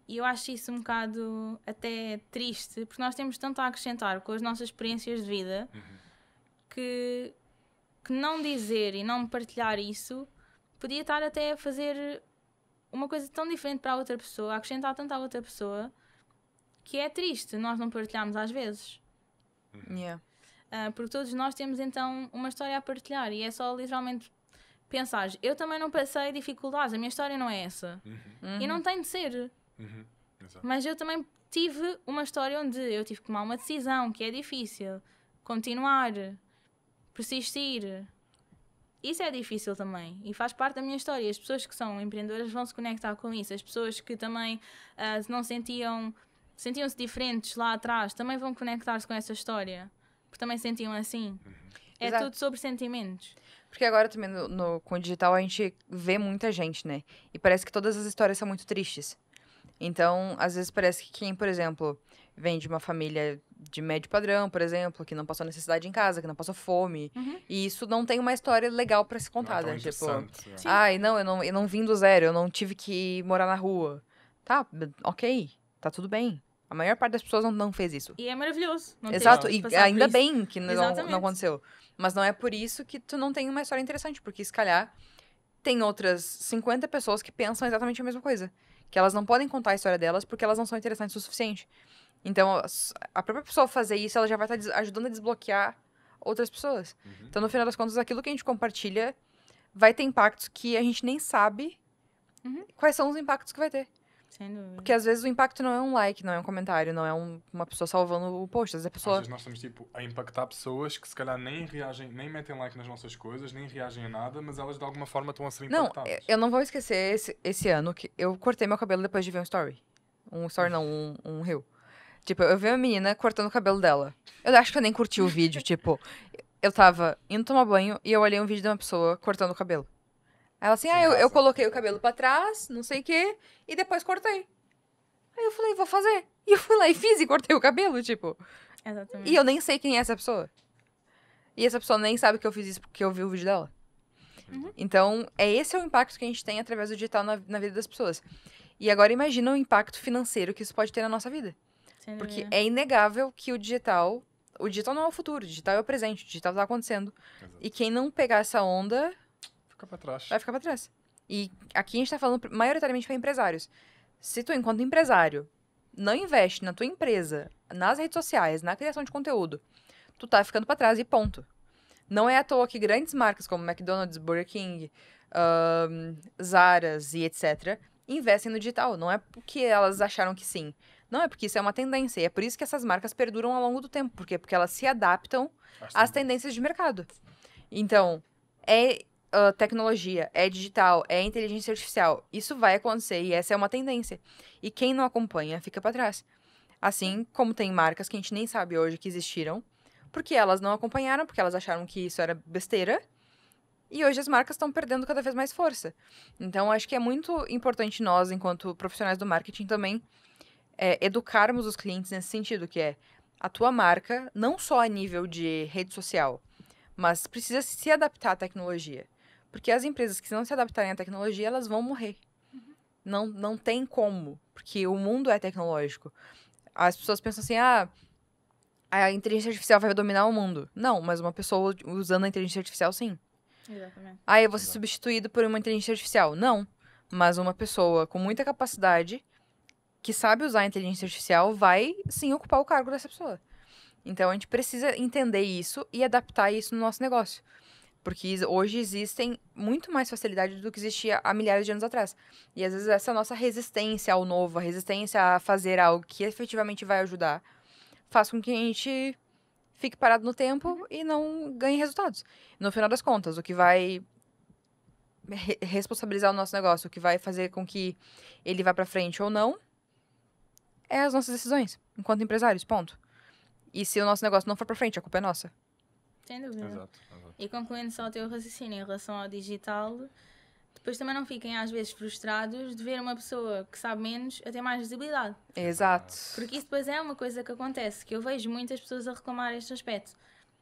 E eu acho isso um bocado até triste, porque nós temos tanto a acrescentar com as nossas experiências de vida que não dizer e não partilhar isso podia estar até a fazer uma coisa tão diferente para a outra pessoa, a acrescentar tanto à outra pessoa, que é triste nós não partilharmos às vezes. Yeah. Porque todos nós temos então uma história a partilhar e é só literalmente pensar, eu também não passei dificuldades, a minha história não é essa. E não tem de ser. Exato. Mas eu também tive uma história onde eu tive que tomar uma decisão que é difícil. Continuar. Persistir. Isso é difícil também. E faz parte da minha história. As pessoas que são empreendedoras vão se conectar com isso. As pessoas que também não sentiam-se diferentes lá atrás também vão conectar-se com essa história. Porque também sentiam assim. É Exato. tudo sobre sentimentos. Porque agora também com o digital a gente vê muita gente, né? E parece que todas as histórias são muito tristes. Então, às vezes parece que quem, por exemplo, vem de uma família de médio padrão, por exemplo, que não passou necessidade em casa, que não passou fome, e isso não tem uma história legal pra ser contada. Não é tão Tipo, interessante, Sim. ai, não, eu não vim do zero, eu não tive que morar na rua. Tá, ok, tá tudo bem. A maior parte das pessoas não fez isso. E é maravilhoso. Não ter Exato, que e passar por ainda isso. bem que não Exatamente. aconteceu. Mas não é por isso que tu não tem uma história interessante, porque se calhar tem outras 50 pessoas que pensam exatamente a mesma coisa. que elas não podem contar a história delas porque elas não são interessantes o suficiente. Então, a própria pessoa fazer isso, ela já vai estar ajudando a desbloquear outras pessoas. Então, no final das contas, aquilo que a gente compartilha vai ter impactos que a gente nem sabe quais são os impactos que vai ter. Sem dúvida. Porque às vezes o impacto não é um like, não é um comentário, não é uma pessoa salvando o post. Às vezes a Às pessoa... vezes nós estamos tipo, a impactar pessoas que se calhar nem reagem, nem metem like nas nossas coisas, nem reagem a nada, mas elas de alguma forma estão a ser Não, impactadas. eu não vou esquecer esse ano que eu cortei meu cabelo depois de ver um story. Um story não, um reel. Tipo, eu vi uma menina cortando o cabelo dela. Eu acho que eu nem curti o vídeo, tipo... Eu tava indo tomar banho e eu olhei um vídeo de uma pessoa cortando o cabelo. Aí ela assim, eu coloquei o cabelo pra trás, não sei o quê, e depois cortei. Aí eu falei, vou fazer. E eu fui lá e fiz e cortei o cabelo, tipo. Exatamente. E eu nem sei quem é essa pessoa. E essa pessoa nem sabe que eu fiz isso porque eu vi o vídeo dela. Então, esse é o impacto que a gente tem através do digital na vida das pessoas. E agora imagina o impacto financeiro que isso pode ter na nossa vida. Sem Porque dúvida. é inegável que o digital não é o futuro, o digital é o presente, o digital tá acontecendo. Exato. E quem não pegar essa onda Fica para trás. vai ficar pra trás. E aqui a gente tá falando maioritariamente para empresários. Se tu, enquanto empresário, não investe na tua empresa, nas redes sociais, na criação de conteúdo, tu tá ficando pra trás e ponto. Não é à toa que grandes marcas como McDonald's, Burger King, Zaras e etc. investem no digital. Não é porque elas acharam que sim. Não, é porque isso é uma tendência. E é por isso que essas marcas perduram ao longo do tempo. Por quê? Porque elas se adaptam às tendências de mercado. Então, é tecnologia, é digital, é inteligência artificial. Isso vai acontecer e essa é uma tendência. E quem não acompanha fica pra trás. Assim como tem marcas que a gente nem sabe hoje que existiram, porque elas não acompanharam, porque elas acharam que isso era besteira. E hoje as marcas estão perdendo cada vez mais força. Então, acho que é muito importante nós, enquanto profissionais do marketing, também educarmos os clientes nesse sentido, que é a tua marca, não só a nível de rede social, mas precisa se adaptar à tecnologia. Porque as empresas que não se adaptarem à tecnologia, elas vão morrer. Não tem como, porque o mundo é tecnológico. As pessoas pensam assim, a inteligência artificial vai dominar o mundo. Não, mas uma pessoa usando a inteligência artificial, sim. Exatamente. Eu vou ser substituído por uma inteligência artificial. Não, mas uma pessoa com muita capacidade, que sabe usar a inteligência artificial, vai, sim, ocupar o cargo dessa pessoa. Então, a gente precisa entender isso e adaptar isso no nosso negócio. Porque hoje existem muito mais facilidades do que existia há milhares de anos atrás. E, às vezes, essa nossa resistência ao novo, a resistência a fazer algo que efetivamente vai ajudar, faz com que a gente fique parado no tempo e não ganhe resultados. No final das contas, o que vai responsabilizar o nosso negócio, o que vai fazer com que ele vá pra frente ou não, é as nossas decisões, enquanto empresários, ponto. E se o nosso negócio não for pra frente, a culpa é nossa. Sem dúvida. Exato. E concluindo só o teu raciocínio em relação ao digital, depois também não fiquem às vezes frustrados de ver uma pessoa que sabe menos a ter mais visibilidade. Exato. Porque isso depois é uma coisa que acontece, que eu vejo muitas pessoas a reclamar este aspecto.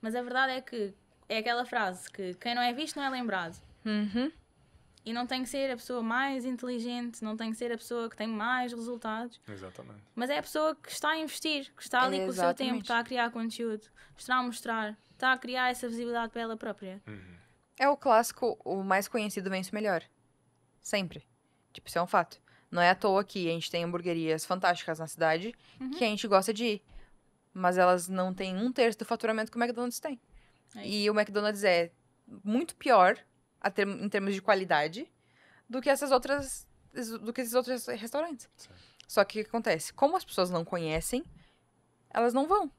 Mas a verdade é que é aquela frase que quem não é visto não é lembrado. Uhum. E não tem que ser a pessoa mais inteligente, não tem que ser a pessoa que tem mais resultados, Exatamente. mas é a pessoa que está a investir, que está ali com o seu tempo, Exatamente. está a criar conteúdo, está a mostrar, está a criar essa visibilidade para ela própria. É o clássico, o mais conhecido vence o melhor. Sempre. Tipo, isso é um fato. Não é à toa que a gente tem hamburguerias fantásticas na cidade que a gente gosta de ir. Mas elas não têm 1/3 do faturamento que o McDonald's tem. É E o McDonald's é muito pior em termos de qualidade do que esses outros restaurantes. Sim. Só que o que acontece? Como as pessoas não conhecem, elas não vão.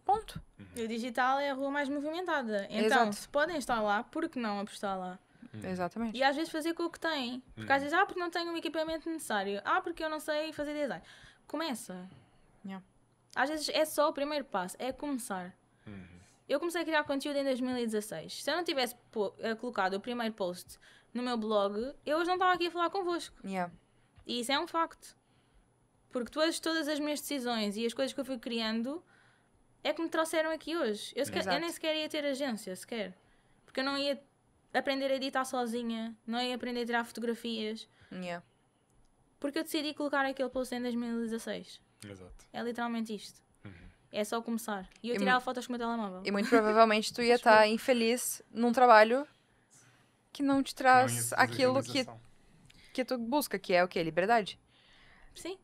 Ponto. E o digital é a rua mais movimentada. Então, Exato. se podem estar lá, por que não apostar lá? Exatamente. E às vezes fazer com o que têm. Porque às vezes, porque não tenho o equipamento necessário. Porque eu não sei fazer design. Começa. Yeah. Às vezes é só o primeiro passo, é começar. Eu comecei a criar conteúdo em 2016. Se eu não tivesse colocado o primeiro post no meu blog, eu hoje não estava aqui a falar convosco. Yeah. E isso é um facto. Porque todas as minhas decisões e as coisas que eu fui criando é que me trouxeram aqui hoje. Eu nem sequer ia ter agência, sequer. Porque eu não ia aprender a editar sozinha, não ia aprender a tirar fotografias. Yeah. Porque eu decidi colocar aquele post em 2016. Exato. É literalmente isto. É só começar. E eu E tirava fotos com o meu telemóvel. E muito provavelmente tu ia estar infeliz num trabalho que não te traz aquilo que tu busca, que é o quê? Liberdade. Sim.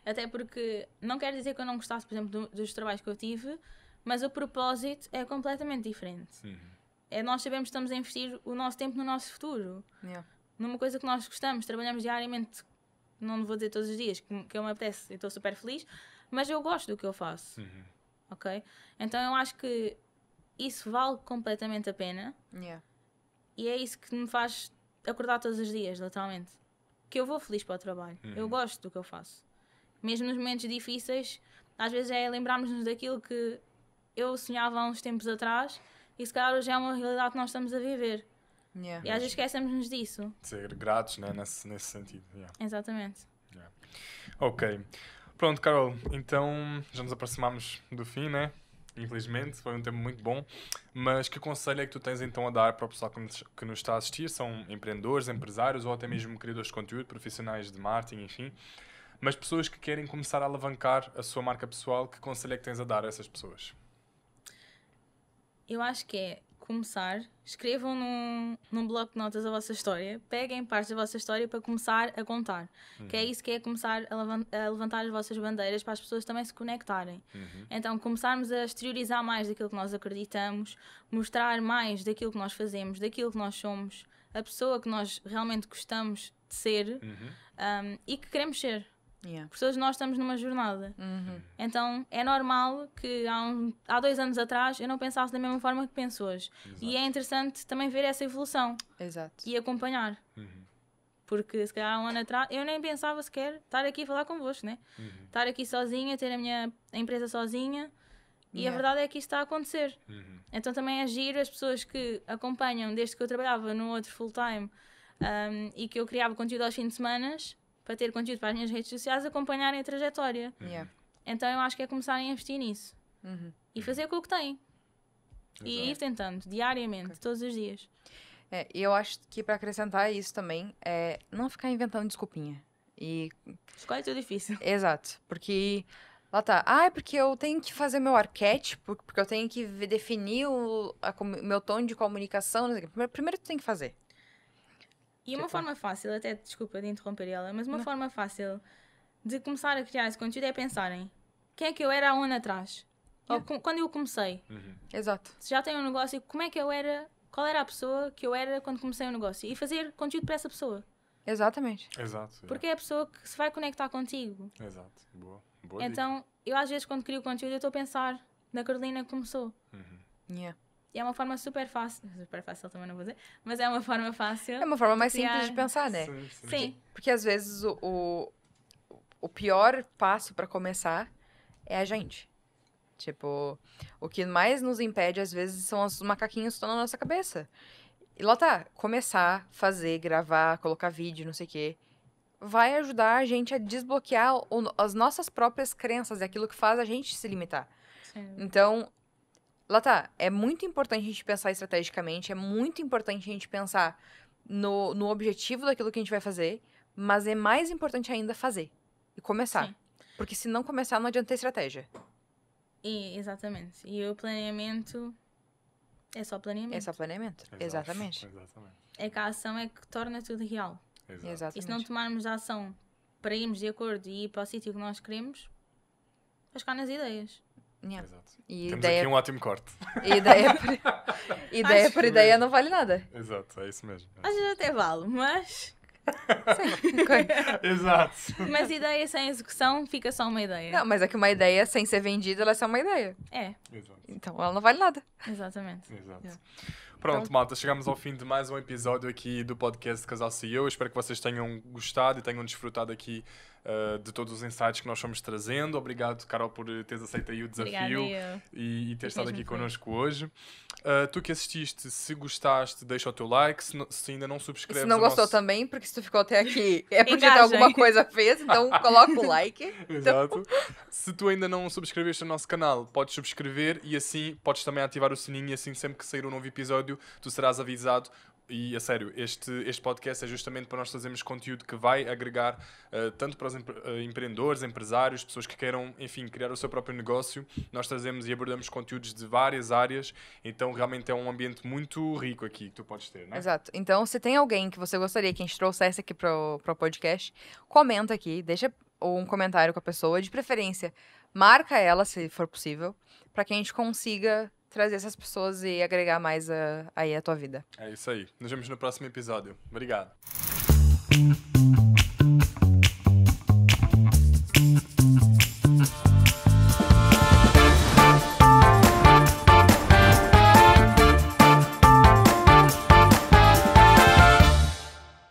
Até porque não quer dizer que eu não gostasse, por exemplo, dos trabalhos que eu tive, mas o propósito é completamente diferente. É nós sabemos que estamos a investir o nosso tempo no nosso futuro. Numa coisa que nós gostamos, trabalhamos diariamente, não vou dizer todos os dias, que eu me apetece, eu estou super feliz, mas eu gosto do que eu faço. Ok? Então eu acho que isso vale completamente a pena. E é isso que me faz acordar todos os dias, literalmente. Que eu vou feliz para o trabalho. Eu gosto do que eu faço. Mesmo nos momentos difíceis, às vezes é lembrarmos-nos daquilo que eu sonhava há uns tempos atrás e se calhar hoje é uma realidade que nós estamos a viver. E às vezes esquecemos-nos disso. Ser gratos, né? nesse sentido. Exatamente. Ok. Pronto, Carol. Então já nos aproximamos do fim, né? Infelizmente, foi um tempo muito bom. Mas que conselho é que tu tens então a dar para o pessoal que nos está a assistir? São empreendedores, empresários ou até mesmo criadores de conteúdo, profissionais de marketing, enfim. Mas pessoas que querem começar a alavancar a sua marca pessoal, que conselho é que tens a dar a essas pessoas? Eu acho que é começar, escrevam num bloco de notas a vossa história, peguem partes da vossa história para começar a contar. Que é isso que é começar a levantar as vossas bandeiras para as pessoas também se conectarem. Então, começarmos a exteriorizar mais daquilo que nós acreditamos, mostrar mais daquilo que nós fazemos, daquilo que nós somos, a pessoa que nós realmente gostamos de ser e que queremos ser. Porque todos nós estamos numa jornada. Então é normal que há 2 anos atrás eu não pensasse da mesma forma que penso hoje. E é interessante também ver essa evolução. E acompanhar. Porque se calhar há um ano atrás eu nem pensava sequer estar aqui a falar convosco, né? Estar aqui sozinha, ter a minha empresa sozinha. E a verdade é que isso está a acontecer. Então também é giro as pessoas que acompanham desde que eu trabalhava no outro full time e que eu criava conteúdo aos fins de semana para ter conteúdo para as minhas redes sociais, acompanharem a trajetória. Então eu acho que é começarem a investir nisso. E fazer com o que têm. E ir tentando, diariamente, todos os dias. E eu acho que para acrescentar isso também, é não ficar inventando desculpinha. Escolhe tudo difícil. Exato, porque lá tá, é porque eu tenho que fazer meu arquétipo, porque eu tenho que definir o meu tom de comunicação. Primeiro tu tem que fazer. E uma forma fácil, até desculpa de interromper ela, mas uma forma fácil de começar a criar esse conteúdo é pensarem quem é que eu era há um ano atrás? Ou quando eu comecei. Exato. Se já tenho um negócio, como é que eu era, qual era a pessoa que eu era quando comecei o negócio? E fazer conteúdo para essa pessoa. Exatamente. Exato. Porque é a pessoa que se vai conectar contigo. Exato. Boa então, eu às vezes quando crio conteúdo, eu estou a pensar na Carolina que começou. E é uma forma super fácil também não vou dizer, mas é uma forma fácil. É uma forma mais simples de pensar, né? Sim. Porque às vezes o pior passo pra começar é a gente. Tipo, o que mais nos impede às vezes são os macaquinhos que estão na nossa cabeça. E lá tá, começar, fazer, gravar, colocar vídeo, não sei o quê, vai ajudar a gente a desbloquear as nossas próprias crenças, é aquilo que faz a gente se limitar. Então, lá tá, é muito importante a gente pensar estrategicamente, é muito importante a gente pensar no objetivo daquilo que a gente vai fazer, mas é mais importante ainda fazer e começar. Porque se não começar, não adianta ter estratégia. Exatamente. E o planeamento é só planeamento. É só planeamento, exatamente. É que a ação é que torna tudo real. Exatamente. E se não tomarmos a ação para irmos de acordo e ir para o sítio que nós queremos, vai ficar nas ideias. E temos aqui um ótimo corte. Ideia por ideia não vale nada. Exato, é isso mesmo. Às vezes até vale, mas... Exato. Mas ideia sem execução fica só uma ideia. Não, mas é que uma ideia sem ser vendida, ela é só uma ideia. Exato. Então ela não vale nada. Exatamente. Exato. Pronto, malta, chegamos ao fim de mais um episódio aqui do podcast Casal CEO. Espero que vocês tenham gostado e tenham desfrutado aqui de todos os insights que nós fomos trazendo. Obrigado, Carol, por teres aceito aí o desafio e ter estado aqui connosco hoje. Tu que assististe, se gostaste, deixa o teu like. Se ainda não subscreves... Se não gostou também, porque se tu ficou até aqui é porque alguma coisa fez, então coloca o like. Exato. Se tu ainda não subscreveste o nosso canal, podes subscrever e assim podes também ativar o sininho e assim sempre que sair um novo episódio tu serás avisado. E, a sério, este podcast é justamente para nós trazermos conteúdo que vai agregar tanto para os empreendedores, empresários, pessoas que queiram, enfim, criar o seu próprio negócio. Nós trazemos e abordamos conteúdos de várias áreas, então realmente é um ambiente muito rico aqui que tu podes ter, não é? Exato. Então, se tem alguém que você gostaria que a gente trouxesse aqui para o podcast, comenta aqui, deixa ou um comentário com a pessoa, de preferência, marca ela, se for possível, pra que a gente consiga trazer essas pessoas e agregar mais aí a tua vida. É isso aí. Nos vemos no próximo episódio. Obrigado.